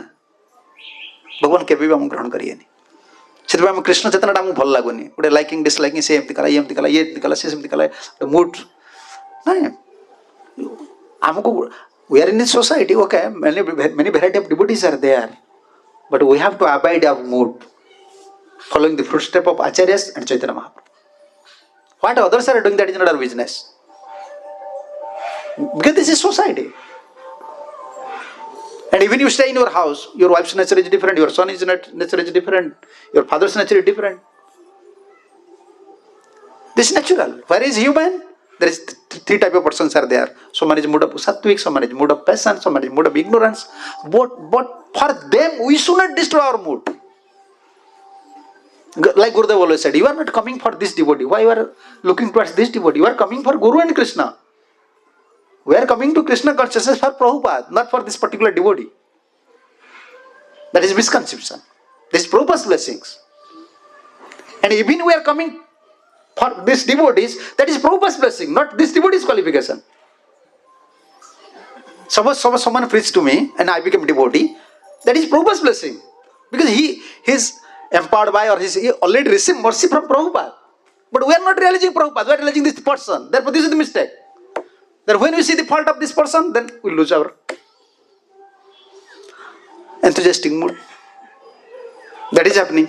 भगवान केबे भी हम ग्रहण करिएनि से आम कृष्ण चेतनाटा आमको भल लगुनि गोटे लाइकिंग डिसलाइकिंग से एमती कला ये एमती कला से सेमती कला मूड ना आमको we are in this society okay many variety of devotees are there but we have to abide our mood following the footstep of acharyas and Chaitanya Mahaprabhu what others are doing that is not our business because this is society. And even you stay in your house, your wife's nature is different, your son's nature is different, your father's nature is different. This is natural. Where is human? There is three type of persons are there. Someone is mood of sattvic, someone is mood of passion, someone is mood of ignorance. But for them, we should not destroy our mood. Like Gurudev always said, you are not coming for this devotee. Why you are looking towards this devotee? You are coming for Guru and Krishna. We are coming to Krishna consciousness for Prabhupada, not for this particular devotee. That is misconception. This is Prabhupada's blessings. And even we are coming for this devotees, that is Prabhupada's blessing, not this devotee's qualification. Suppose someone preached to me and I became devotee, that is Prabhupada's blessing. Because he is empowered by or he already received mercy from Prabhupada. But we are not realizing Prabhupada, we are realizing this person. Therefore this is the mistake. That when we see the fault of this person, then we lose our enthusiastic mood. That is happening.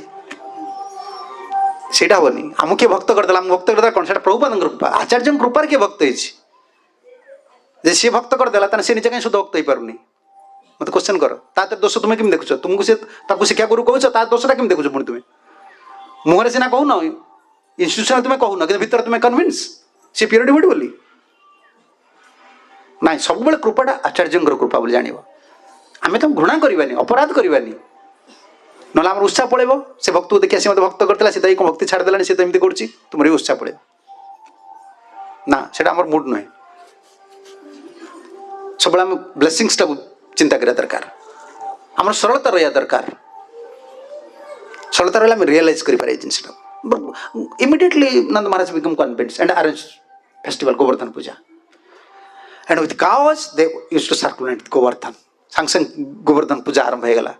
सेटा होनी आम किए भक्त करदेला भक्त करदेला कौन से प्रभुपाद कृपा आचार्य कृपार किए भक्त जे सी भक्त करदेला सी निजे कहीं शुद्ध भक्त हो पारुनी मत क्वेश्चन कर तार दोष तुम्हें केम देखुच तुमको से शिक्षा गुरु कौच तार दोषटा केम देखुच पुणी तुम्हें मुहर सीना कहून इन्स्टिट्यूशन तुम्हें कहून कि भीतर तुम्हें कन्विन्स सी प्योरिटी बोली बोली ना सब बेले कृपाटा आचार्य कृपा बोली जान आम तो घृणा करवानी अपराध करवानी ना आम उत्साह पड़ेब से भक्त को देखिए मत भक्त करता सी कौन भक्ति छाड़देला सी तो एमती कर तुम भी उत्साह पड़े ना से मूड नुहे सब आम ब्लेसिंग्स चिंता करा दरकार आम सरलता रहा दरकार सरलता रहा रियलाइज करें जिनसा immediately Nanda Maharaj become convinced and arranged festival Govardhan Puja. And with cows they used to circulate Govardhan. sang sang Govardhan Puja आरंभ हो गला.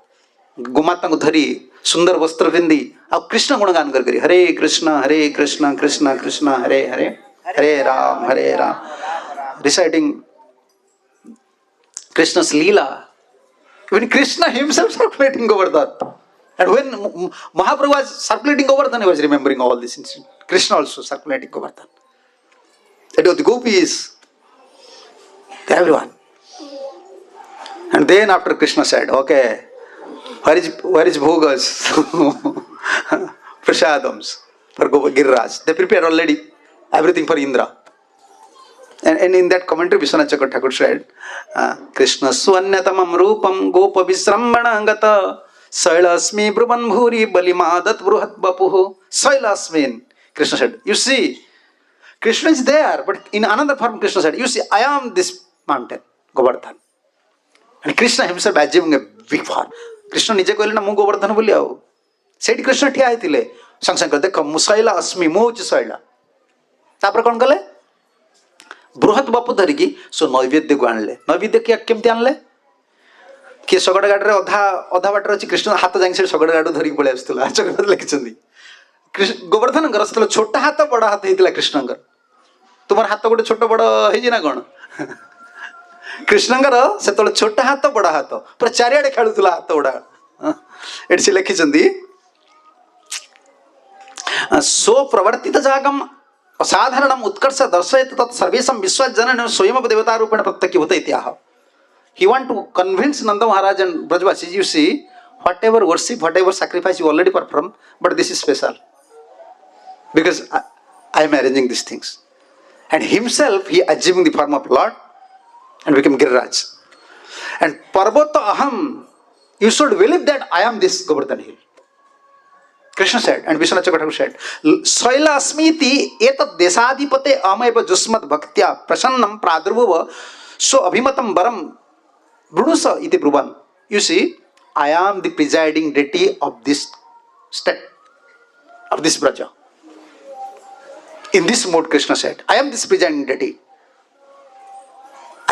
गोमाता को धरी सुंदर वस्त्र पिंदी अब कृष्ण गुणगान कर करी हरे Krishna Krishna Krishna Hare Hare Hare Ram reciting Krishna's Leela. When Krishna himself circulating Govardhan. And when Mahaprabhu was circulating Govardhan, he was remembering all these incidents. Krishna also circulating Govardhan. That was the gopis, everyone. And then after Krishna said, okay, where is bhogas? Prasadams for Giriraj. They prepared already everything for Indra. And in that commentary, Vishwanath Chakravarti Thakur said, Krishna swanyatamam rupam gopa visrambana gata Sailasmi Brahman Bhuri Balimadat Bruhat Bapuho Sailasmin. Krishna said, you see, Krishna is there, but in another form Krishna said, you see, I am this mountain, Govardhan. And Krishna himself achieving a big form. Krishna nije कहले ना मु गोवर्धन बोली आओ. सेठी कृष्ण ठिया आइतिले. संग संग देख मुसाइला अस्मि मोच सैला. तापर कौन कले? बृहत बापू धरिकी सो नैवेद्य को आणले. नैवेद्य के केमति आणले? किए शगड़ गाड़ी अधा अधा बाटर अच्छी कृष्ण हाथ जाए शगड़ गाड़ी धरिक पलि आसला चक्रवर्ती लिखिं गोवर्धन से छोटा हाथ बड़ हाथ होता कृष्णकर तुम हाथ गोटे छोट बड़ हो कौन कृष्णकर से छोटा हाथ बड़ हाथ पूरा चारिड़े खेलुला हाथ गुड़ा ये से लिखिं सो प्रवर्तित जागम असाधारण उत्कर्ष दर्शयत तत्सर्वेशा विश्वजन स्वयं देवता रूपेण प्रत्यक्षीभूत इत्याह. He want to convince Nanda Maharaj and Brajvasis, you see, whatever worship, whatever sacrifice you already perform, but this is special. Because I am arranging these things. And himself, he achieving the form of Lord and became Giriraj. And Parvata Aham, you should believe that I am this Govardhan hill. Krishna said, and Vishwanath Chakravarti said, Soila asmiti etat desadipate amayva jusmat bhaktya prasannam pradurvava so abhimatam baram Brunusa iti Bruban. You see, I am the presiding deity of this state, of this Braja. In this mode, Krishna said, I am this presiding deity.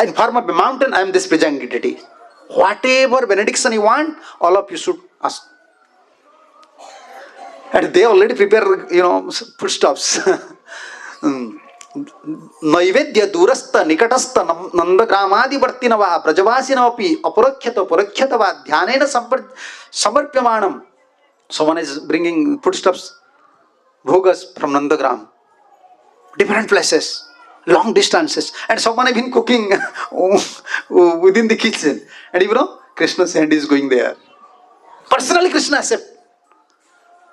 In form of a mountain, I am this presiding deity. Whatever benediction you want, all of you should ask. And they already prepare, foodstuffs. नैवेद्य दूरस्थ निकटस्थ नंदग्रामादिवर्तिनव ब्रजवासिनोपि अपरोक्षत ध्यानेन समर्प्यमाणम. Someone is bringing foodstuffs, bhogas from Nandagram, different places, long distances, and someone has been cooking within the kitchen, and Krishna's hand is going there. Personally, Krishna accept.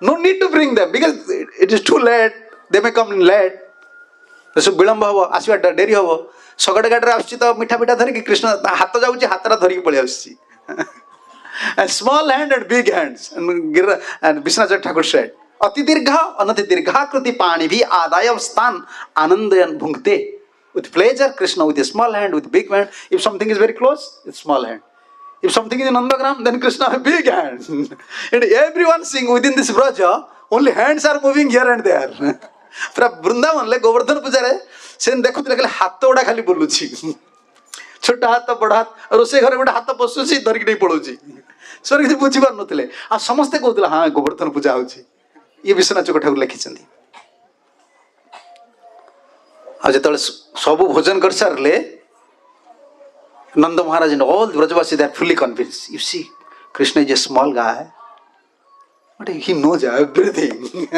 No need to bring them because it is too late. They may come in late. सब विलंब हम आसवा dairy हम शगड़ गाड़ी आसुची तो मीठा मीठा धरिकी कृष्ण हाथ जाऊँगी हाथ धरिकी पलि आसुची and small hand and big hands and Vishwanath Thakur said अति दीर्घ अनति दीर्घाकृति पाणी भी आदाय स्थान आनंदयन भुंगते. With pleasure Krishna with a small hand, with big hand. If something is very close, it's small hand. If something is in Nandagram, then Krishna has big hand. And everyone sing within this Braja, only hands are moving here and there. पूरा वृंदावन ले गोवर्धन पूजा से देखो हाथ गुड़ा खाली बोलुची छोटा हाथ बड़ हाथ रोसे घर गोटे हाथ पशुची धरिक नहीं पड़ोची सर किसी बुझी पार नुले आ समस्ते कहते हाँ गोवर्धन पूजा होची. ये विश्वनाथ चक्रवर्ती लिखिं आते सब भोजन कर सारे Nanda Maharaj and all the Brajavasis, they are fully convinced. You see, Krishna is a small guy. But he knows everything.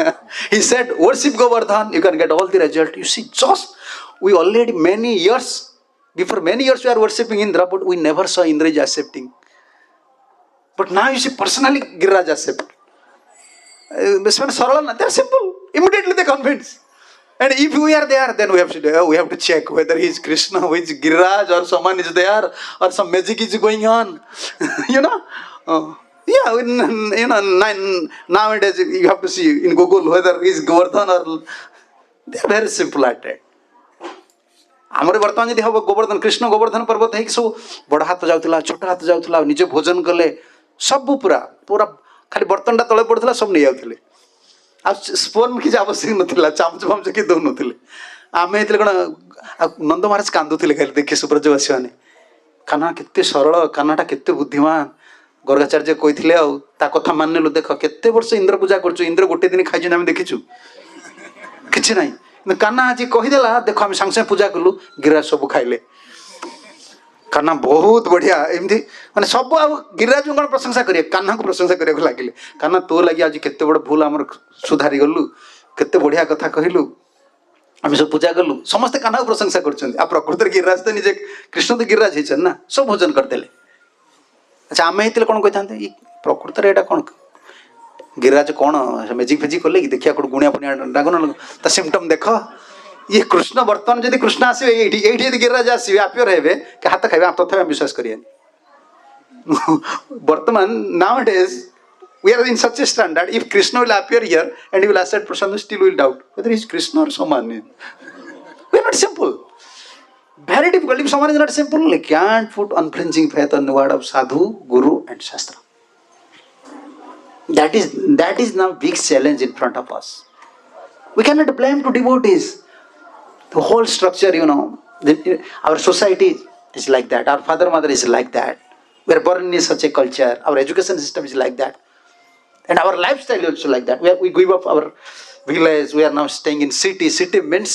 He said, worship Govardhan, you can get all the result. You see, just we already before many years we are worshipping Indra, but we never saw Indra accepting. But now you see, personally Giriraj accept. They are simple. Immediately they convince. And if we are there, then we have to check whether he is Krishna, who is Giriraj, or someone is there, or some magic is going on. Nowadays you have to see in Google whether he is Govardhan or... They are very simple at it. Amre वर्तमान यदि हम गोवर्धन कृष्ण गोवर्धन पर्वत है कि सब बड़ हाथ जाऊला छोटा हाथ जाऊला निजे भोजन कले सब पूरा पूरा खाली बर्तनटा तले पड़ता सब नहीं जाते आ स्पून किसी आवश्यक नाला चामच फामच किए दौन आम कौन नंद महाराज कांदुले खाली देखिए सुब्रजवासी मैंने कान्हा केते सरल कान्हाटा केते बुद्धिमान गर्गाचार्य कही कथा मानिलु देख केते वर्ष इंद्र पूजा कर इंद्र गोटे दिन खाई आम देखीचु कि ना कान्हा आज कहीदेला देख आम सांगे पूजा कलु गिरिराज सब खाइले कान्हा बहुत बढ़िया एमती माने सब आ गिरिराज कौन प्रशंसा करिए कान्हा को प्रशंसा करने लगे कान्हा तो लगे आज केते बड़ भूल आम सुधारी गलु केते बढ़िया कथा कहलु आम सब पूजा कलु समस्ते कान्हा को प्रशंसा कर प्रकृत गिरिराज तो निजे कृष्ण तो गिरिराज होती ना सब भोजन करदे अच्छा आम होते कौन कही था प्रकृत में कौन गिरिराज कौन मेजिक फेजिक कले कि देखिए कौन गुणिया पुणिया डाकन ता सिम्पटम देख ये कृष्ण बर्तमान जब कृष्ण आसवे ये गिरिराज आसवे आप्योर हे कि हाथ खाइबे तथा विश्वास करिए बर्तमान now days we are in such a standard if Krishna will appear here and he will accept Prasad still will doubt whether he is Krishna or someone we are not simple very difficult if someone is not simple they can't put unflinching faith on the word of sadhu guru and shastra that is now big challenge in front of us we cannot blame to devotees the whole structure our society is like that our father mother is like that we are born in such a culture our education system is like that and our lifestyle is also like that we give up our village we are now staying in city means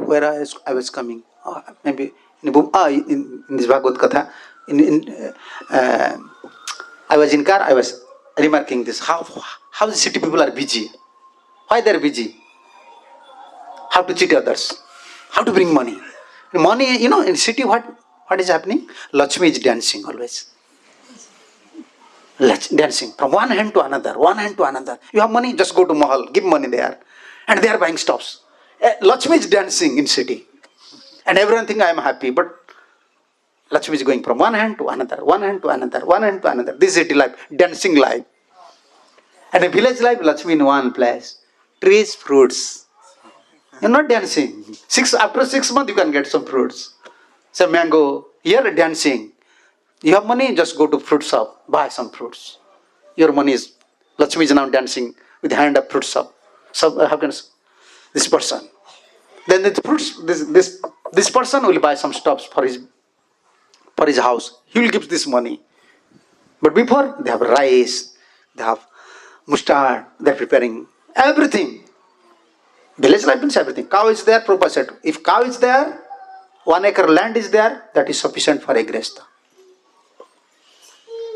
where I was coming maybe in this Bhagavad Katha I was in car I was remarking this how the city people are busy why they are busy how to cheat others how to bring money in city what is happening Lakshmi is dancing always dancing from one hand to another you have money just go to mahal give money there and they are buying stuffs Lakshmi is dancing in city and everyone think I am happy but Lakshmi is going from one hand to another this city life dancing life and a village life Lakshmi in one place trees fruits you're not dancing after 6 months you can get some fruits some mango here dancing you have money just go to fruit shop buy some fruits your money is Lakshmi is now dancing with the hand of fruit shop so how can this person then the fruits this person will buy some stuffs for his house he will give this money but before they have rice they have mustard they are preparing everything village life means everything cow is there Prabhupada said if cow is there 1 acre land is there that is sufficient for a gresta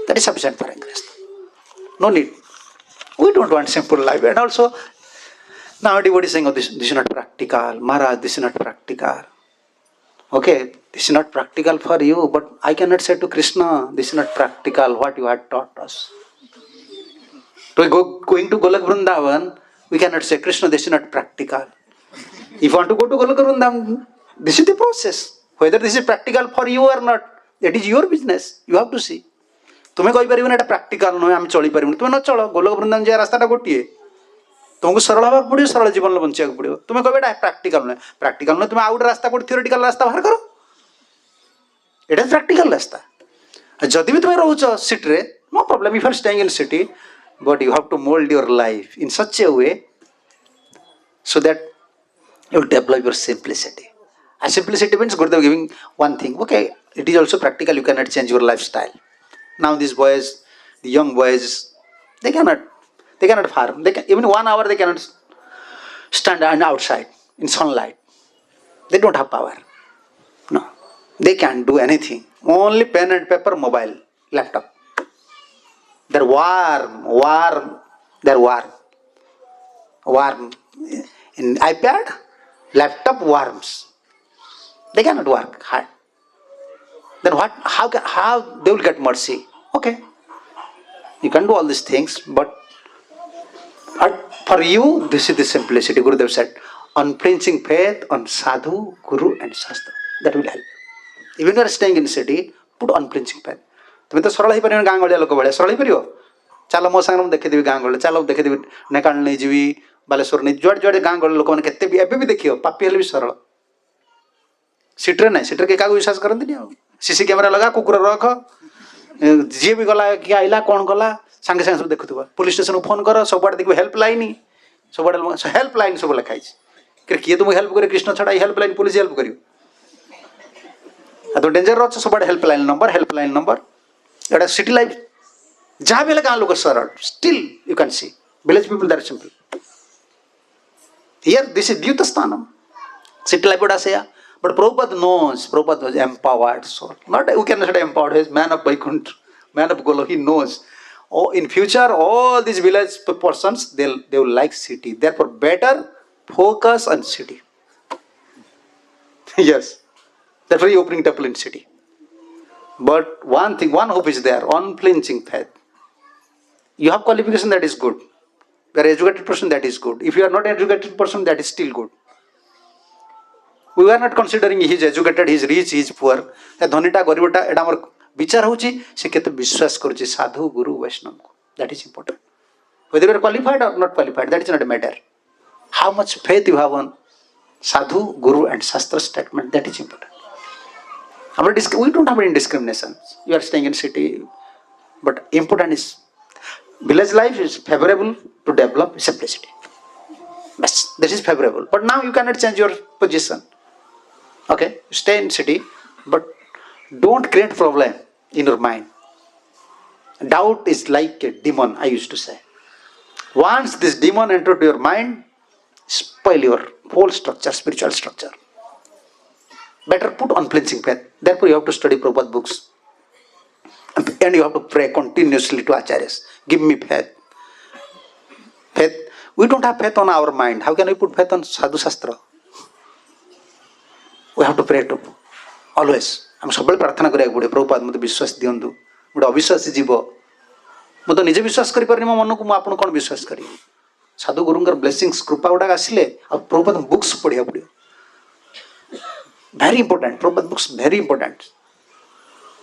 that is sufficient for a gresta no need we don't want simple life and also now everybody is saying oh this is not practical Maharaj this is not practical okay this is not practical for you but I cannot say to Krishna this is not practical what you had taught us to going to Golok Vrindavan we cannot say Krishna this is not practical if you want to go to Golok Vrindavan this is the process whether this is practical for you or not that is your business you have to see तुम्हें कही पार ना प्राक्टिकाल नुहे आम चली पार तुम्हें न चल गोलोक वृंदावन जा रास्ता गोटे तुमको सरल हाँ पड़ो सरल जीवन बचा पड़ो तुम्हें कह प्राक्टिकाल नुहे तुम्हें आउ रास्ता कौट थियोरिटिकल रास्ता बाहर करो एटा प्राक्टिकल रास्ता जदि भी तुम्हें reach city no problem if are staying in city but you have to mould your life in such a way so that you develop your simplicity and simplicity means Gurudev giving one thing okay it is also practical you cannot change your lifestyle now these boys the young boys they cannot farm even 1 hour they cannot stand outside in sunlight they don't have power no they can't do anything only pen and paper mobile laptop they're warm in iPad laptop worms they cannot work hard then how they will get mercy okay you can do all these things but for you this is the simplicity Gurudev said unflinching faith on sadhu guru and shastra that will help even you are staying in city put unflinching faith तुम्हें तो सरल हो गाँ गलिया लोक भाया सरल हो चल मो सांगे देखीदेवी गाँ गले चल देखीदेवी नेकाल नहीं जी बालेश्वर नहीं जुआड़े जुआड़े गाँ गले लोक मैंने केते भी देखियो पापी हेल्ले भी सरल सिट्रे ना सिट्रे क्या विश्वास करते सीसी कैमेरा लगा कुकुर रख जी भी गला कि आइला कौन गला सांगे सांगे सब देखुवा पुलिस स्टेशन को फोन कर सब देखो हेल्पलाइन सब हेल्पलाइन सब लिखाई किए तुम हेल्प करे कृष्ण छड़ा हेल्पलाइन पुलिस हेल्प कर तो डेंजर अच्छे सब हेल्पलाइन नंबर एटा सिटी लाइफ जहाँ भी गाँव लोग सरल still you can see village people that simple here this is द्यूत स्थानम सिटी लाइफ से but Prabhupada was empowered soul. Not we cannot say empowered. He is man of Vaikuntha, man of Golo. He knows. Oh, in future, all these village persons they will like city. Therefore, better focus on city. Yes, therefore he opening temple in city. But one thing, one hope is there: unflinching faith. You have qualification, that is good. You are an educated person, that is good. If you are not an educated person, that is still good. We are not considering he is educated, he is rich, he is poor. धनीटा गरीबटा एटा हमर विचार होची से केते विश्वास करूची साधु गुरु वैष्णव को. That is important. Whether you are qualified or not qualified, that is not a matter. How much faith you have on sadhu, guru and shastra statement, that is important. We don't have any discrimination. You are staying in city, but important is village life is favorable to develop simplicity. Yes, this is favorable. But now you cannot change your position. Okay, stay in city, but don't create problem in your mind. Doubt is like a demon, I used to say. Once this demon entered your mind, spoil your whole structure, spiritual structure. Better put unflinching faith. Therefore, you have to study Prabhupada books. And you have to pray continuously to Acharyas. Give me faith. Faith. We don't have faith on our mind. How can we put faith on Sadhu Shastra? We have to pray to always. हम सब प्रार्थना करिया पड़े प्रभुपाद मत विश्वास दियंतु गोटे अविश्वासी जीव मु तो निजे विश्वास करि परनी मो मन को मु आपन कोन विश्वास करी साधु गुरुंकर ब्लेसिंग्स कृपा गुडा आसिले आ प्रभुपाद बुक्स पढ़िया पड़ियो very important. Prabhupada books very important.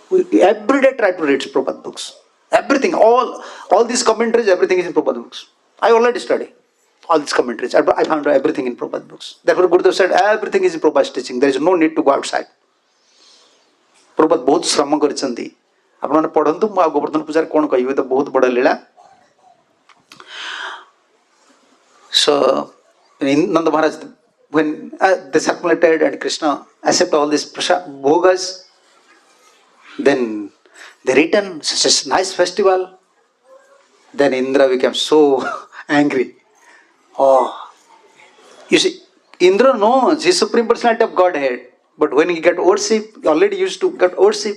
We every day try to read Prabhupada books. Everything, all these commentaries, everything is in Prabhupada books. I already study all these commentaries. I found everything in Prabhupada books. Therefore, Gurudev said everything is in Prabhupada's teaching. There is no need to go outside. Prabhupada बहुत श्रम करिसंती. आपन पढ़ंतु मु गोवर्धन पूजार कोन कहिबे तो बहुत बड़ लीला. So Nanda Maharaj, when they circulated and Krishna accept all these bhogas, then they return, such a nice festival. Then Indra became so angry. Oh, you see, Indra knows he is Supreme Personality of Godhead, but when he got worship, he already used to get worship.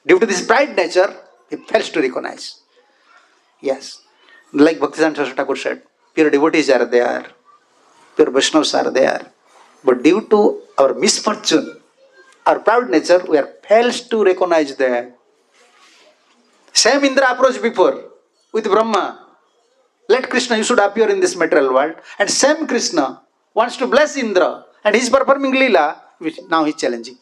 Due to this pride nature, he fails to recognize. Yes, like Bhaktisiddhanta Saraswati Thakur said, pure devotees are there, pure Vaishnavas are there, but due to our misfortune, our proud nature, we are fails to recognize them. Same Indra approached before with Brahma. Let Krishna, you should appear in this material world. And same Krishna wants to bless Indra, and he is performing Leela, which now he is challenging.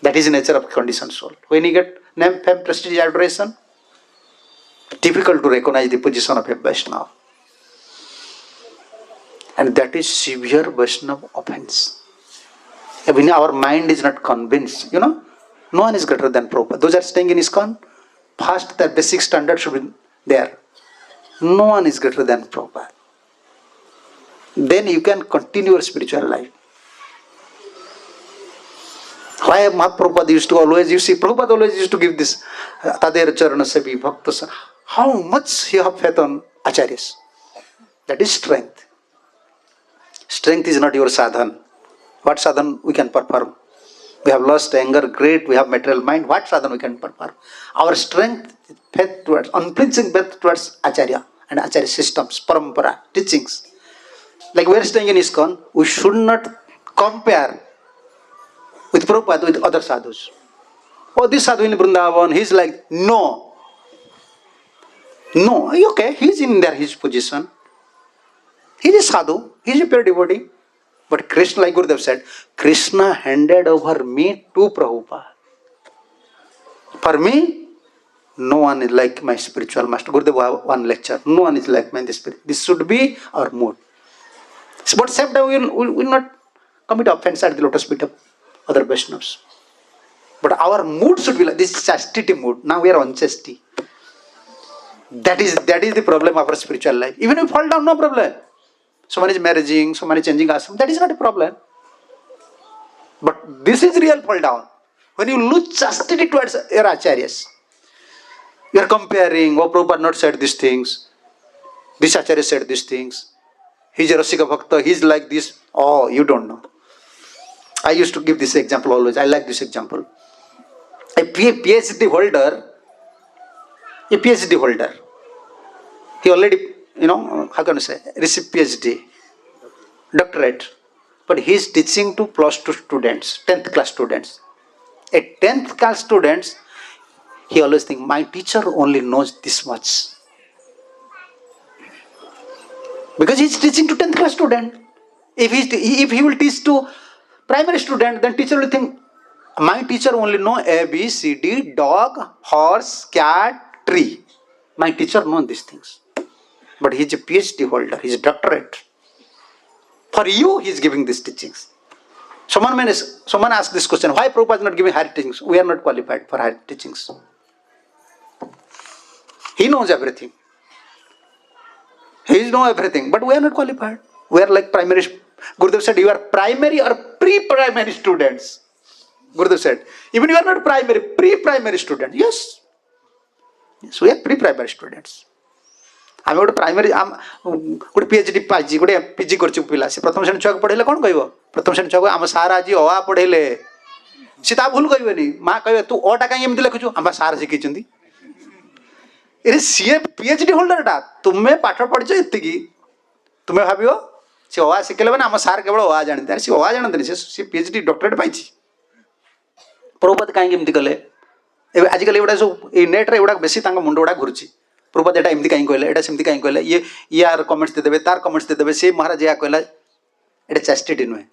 That is the nature of conditioned soul. When you get name, fame, prestige, adoration, difficult to recognize the position of a Vaishnava. And that is severe Vaishnava offense. When our mind is not convinced, no one is greater than Prabhupada. Those are staying in ISKCON, first the basic standard should be there. No one is greater than Prabhupada. Then you can continue your spiritual life. Why Mahaprabhupada used to always, you see, Prabhupada always used to give this Tader Charana Sevi Bhakta. How much you have faith on Acharyas? That is strength. Strength is not your sadhan. What sadhan we can perform? We have lost anger, great, we have material mind. What sadhan we can perform? Our strength, faith towards, unflinching faith towards Acharya and Acharya systems, parampara, teachings. Like we are staying in ISKCON, we should not compare with Prabhupada with other sadhus. Oh, this sadhu in Vrindavan, he's like, no. No, okay, he's in there, his position. He's a sadhu, he's a pure devotee. But Krishna, like Gurudev said, Krishna handed over me to Prabhupada. For me, no one is like my spiritual master. Gurudev have one lecture. No one is like my spirit. This should be our mood. But same time, we will not commit offense at the lotus feet of other Vaishnavas. But our mood should be like this chastity mood. Now we are unchastity. That is the problem of our spiritual life. Even if we fall down, no problem. Someone is marrying, someone is changing ashram. That is not a problem. But this is real fall down. When you lose chastity towards your acharyas, you are comparing. Oh, Prabhupada not said these things. This acharya said these things. He's a Rasika Bhakta. He's like this. Oh, you don't know. I used to give this example always. I like this example. A PhD holder, he already, how can I say, received PhD, doctorate, but he is teaching to plus 2 students, 10th class students. A 10th class students, he always think, my teacher only knows this much. Because he is teaching to 10th class student. If he will teach to primary student, then teacher will think, my teacher only know A, B, C, D, dog, horse, cat, tree. My teacher knows these things. But he is a PhD holder, he is a doctorate. For you, he is giving these teachings. Someone asked this question, why Prabhupada is not giving higher teachings? We are not qualified for higher teachings. He knows everything. He knows everything, but we are not qualified. We are like primary. Gurudev said, you are primary or pre-primary students. Gurudev said, even you are not primary, pre-primary student. Yes. Yes, we are pre-primary students. I'm a primary, good PhD पाजी, good PG कर चुप पिला से प्रथम श्रेणी छुआ पढ़ेले कौन कहबो प्रथम श्रेणी छुआ हम सार आज अ पढ़ेले सीता भूल कहबेनी मां कहबे तू अटा काई एमति लिखुछु हम सार शिखिचंदी ए सीए PhD होल्डर टा तुमे पाठ पढ़छ इतकी तुमे भाबियो से अ शिखले बना हम सार केवल अ जानते से अ जानते से PhD डॉक्टरेट पाइछि प्रभुपद काई एमति कले ए आजिकल एवडा सब ए नेट रे एवडा बेसी तांग मुंड उडा घुरछि प्रभुपद एटा एमति काई कहले एटा सेमति काई कहले ये यार कमेंट्स दे देबे तार कमेंट्स दे देबे से महाराज या कहला एटा चैस्टिटी नुहे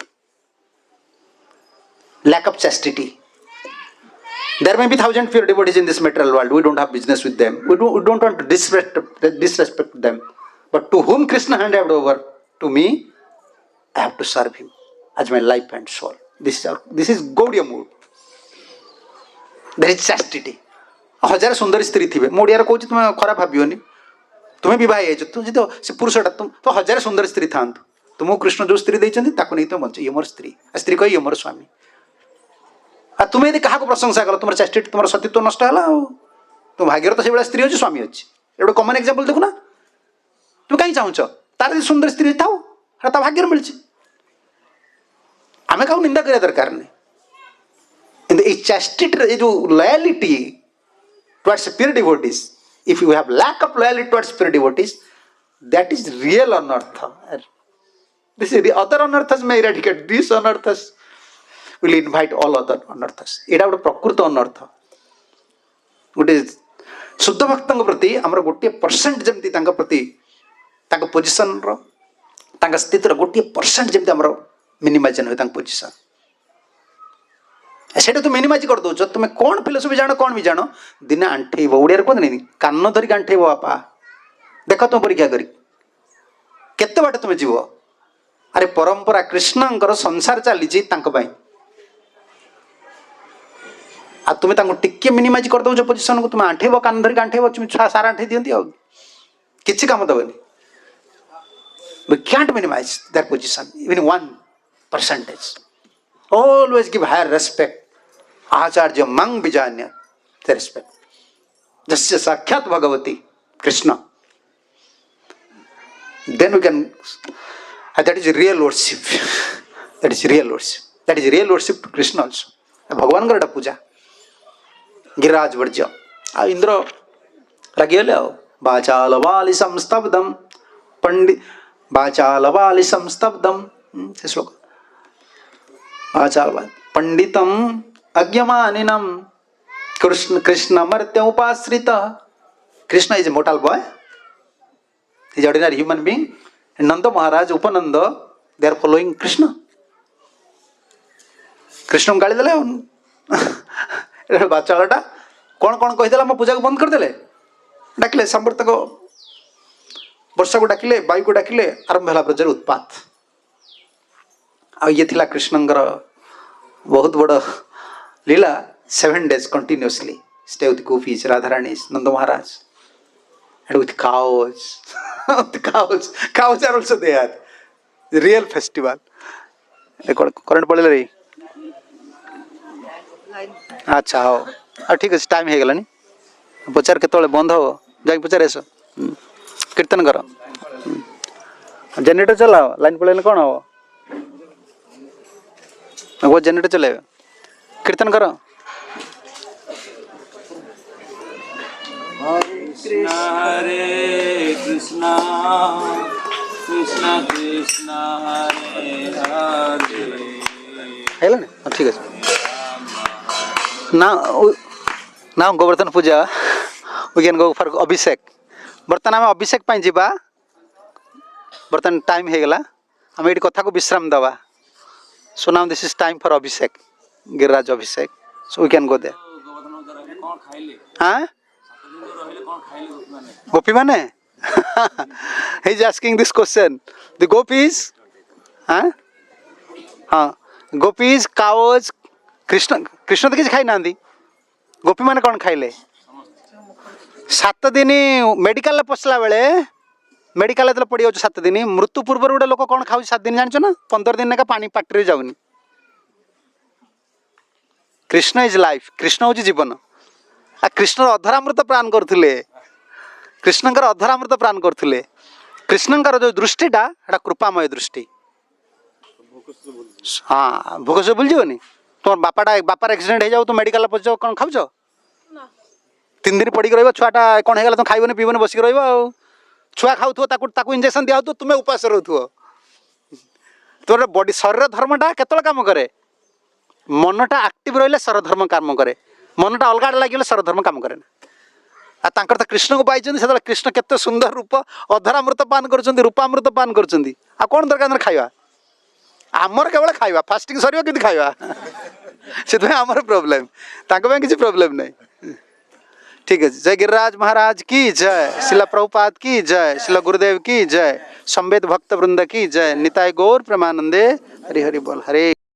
lack of chastity. There may be 1,000 pure devotees in this material world. We don't have business with them. We don't want to disrespect them. But to whom Krishna handed over, to me, I have to serve him as my life and soul. This is Gaudiya mood. There is chastity. 1000 सुंदर स्त्री थी मोड़ियार कौच तुम खराब भावियोनी तुम्हें विवाह तुम से पुरुषटा तुम तो 1000 सुंदर स्त्री था तुमको कृष्ण जो स्त्री देते नहीं तुम बंच ये मोर स्त्री स्त्री कह ये मोर स्वामी आ तुम्हें यदि क्या प्रशंसा कल तुम चैस्टिटी तुम सतीत्व नष्ट है तुम भाग्य तो से स्त्री अच्छी स्वामी अच्छी एवं कमन एक्जाम्पल देखुना तुम कहीं चाहूच तार सुंदर स्त्री था भाग्य मिली आम क्या निंदा करा दरकार नहीं चैस्टिटी जो loyalty towards pure devotees, if you have lack of loyalty towards pure devotees, that is real anartha. This is the other anarthas may eradicate. These anarthas will invite all other anarthas. It is prakrita anartha. It is Suddha Bhaktanga prati amara gotiye percent jemti tanga prati tanga position ro tanga sthiti ro gotiye percent jemti amara minimize hoy tanga position. सेटा तुम minimise कर दो तुम कौन philosophy जान कौन भी जान दिने आंठेब ओडिया कहते नहीं कान धरिक आंठेब बापा देख तुम परीक्षा कर केते बाट तुम जीव अरे परंपरा कृष्णंकर संसार चली आ तुम टिके मिनिमाइज कर दो पोजिशन को तुम आंठेब कान धरिक आंठेब तुम सारा आंठे दिखती किसी काम दबनी we can't minimise that position even 1%. Always give higher respect. Acharya mang bijanya. The respect. Just Sakyat Bhagavati, Krishna. Then we can. That is real worship. That is real worship. That is real worship to Krishna also. Bhagavan garada puja. Giriraj Varja. Indra Ragyale. Bachalavali samstabdam. Pandit. Bachalavali samstabdam. This look. आचार्य पंडितम अज्ञमानिनम कृष्ण मर्त्य उपाश्रित Krishna is a mortal boy is ordinary human being Nanda Maharaj Upananda they are following Krishna Krishna गाड़ी देले बाचाटा कौन कौन कहीदेला मो पूजा को बंद करदेले डाकिले संवर्तक वर्षा को डाकिले वायु को डाकिले आरंभ है ब्रजर उत्पात आ ये थिला कृष्णंकर बहुत बड़ लीला 7 days continuously. Stay with gopis, Radharani's, Nanda Maharaj, and with cows. The cows are also there. The real festival. Current पड़े रही. अच्छा हो. ठीक है टाइम हो गलानी. पचार केतले बंद हो. जाई पचार ऐसा. कीर्तन करो. जनरेटर चलाओ. लाइन पड़े कौन हो? वो जनरेटर चलाओ. कीर्तन करो. Hare Krishna, Krishna Krishna, Hare Hare. है ना? ठीक है. Now Govardhan puja, we can go for Abhishek. बर्तन आम अभिषेक पाई जीवा. बर्तन टाइम हो गला. आम ये कथा को विश्राम दवा. So now this is time for Abhishek. Giriraj Abhishek. So we can go there. हाँ? गोपी माने? He is asking this question. The gopis, हाँ? हाँ. Gopis, cows, कृष्ण तो किसी खाई ना दी. गोपी माने कौन खाइले? 7 दिन मेडिकल पसला बेले मेडिकल तो पड़ी 7 दिन मृत्यु पूर्व गोटे लोक कौन खाऊ 7 दिन जान ना 15 दिन का पानी पाटी जाऊनी. Krishna is life. कृष्ण हूँ जीवन. आ कृष्ण अधरामृत प्राण करथिले. कृष्णकर अधरामृत प्राण करथिले. कृष्णकर जो दृष्टिटा एटा कृपामय दृष्टि. हाँ भोग से भूल जीवनी. तुम बापार एक्सीडेंट हो जाओ तो मेडिकल पहुंच जाओ कौन खाऊ 3 दिन पड़ी रही छुआटा कौन है तुम खाइबनी पीबनी बसिक रहा. छुआ खाऊ ताकू इंजेक्शन दिया तुम उपास रहु. तोर बॉडी शरीर धर्मटा केतल काम करे. मनटा आक्टिव रही शरीर धर्म काम करे. मनटा अलग लगे शरीर धर्म काम करे. तांकर तो कृष्ण को पाई से कृष्ण केते सुंदर रूप अधरामृत पान कर रूपामृत पान कर कौन दरकार खाଇବା. आमर केवल खाଇବା फास्टिंग सर कि खाଇବା से आमर प्रोब्लेम किसी प्रोब्लेम नहीं. ठीक है. जय गिरिराज महाराज की जय. शिला प्रभुपाद की जय. शिला गुरुदेव की जय. संवेद भक्त वृंद की जय. निताय गौर प्रेमानंदे. हरि हरि बोल. हरे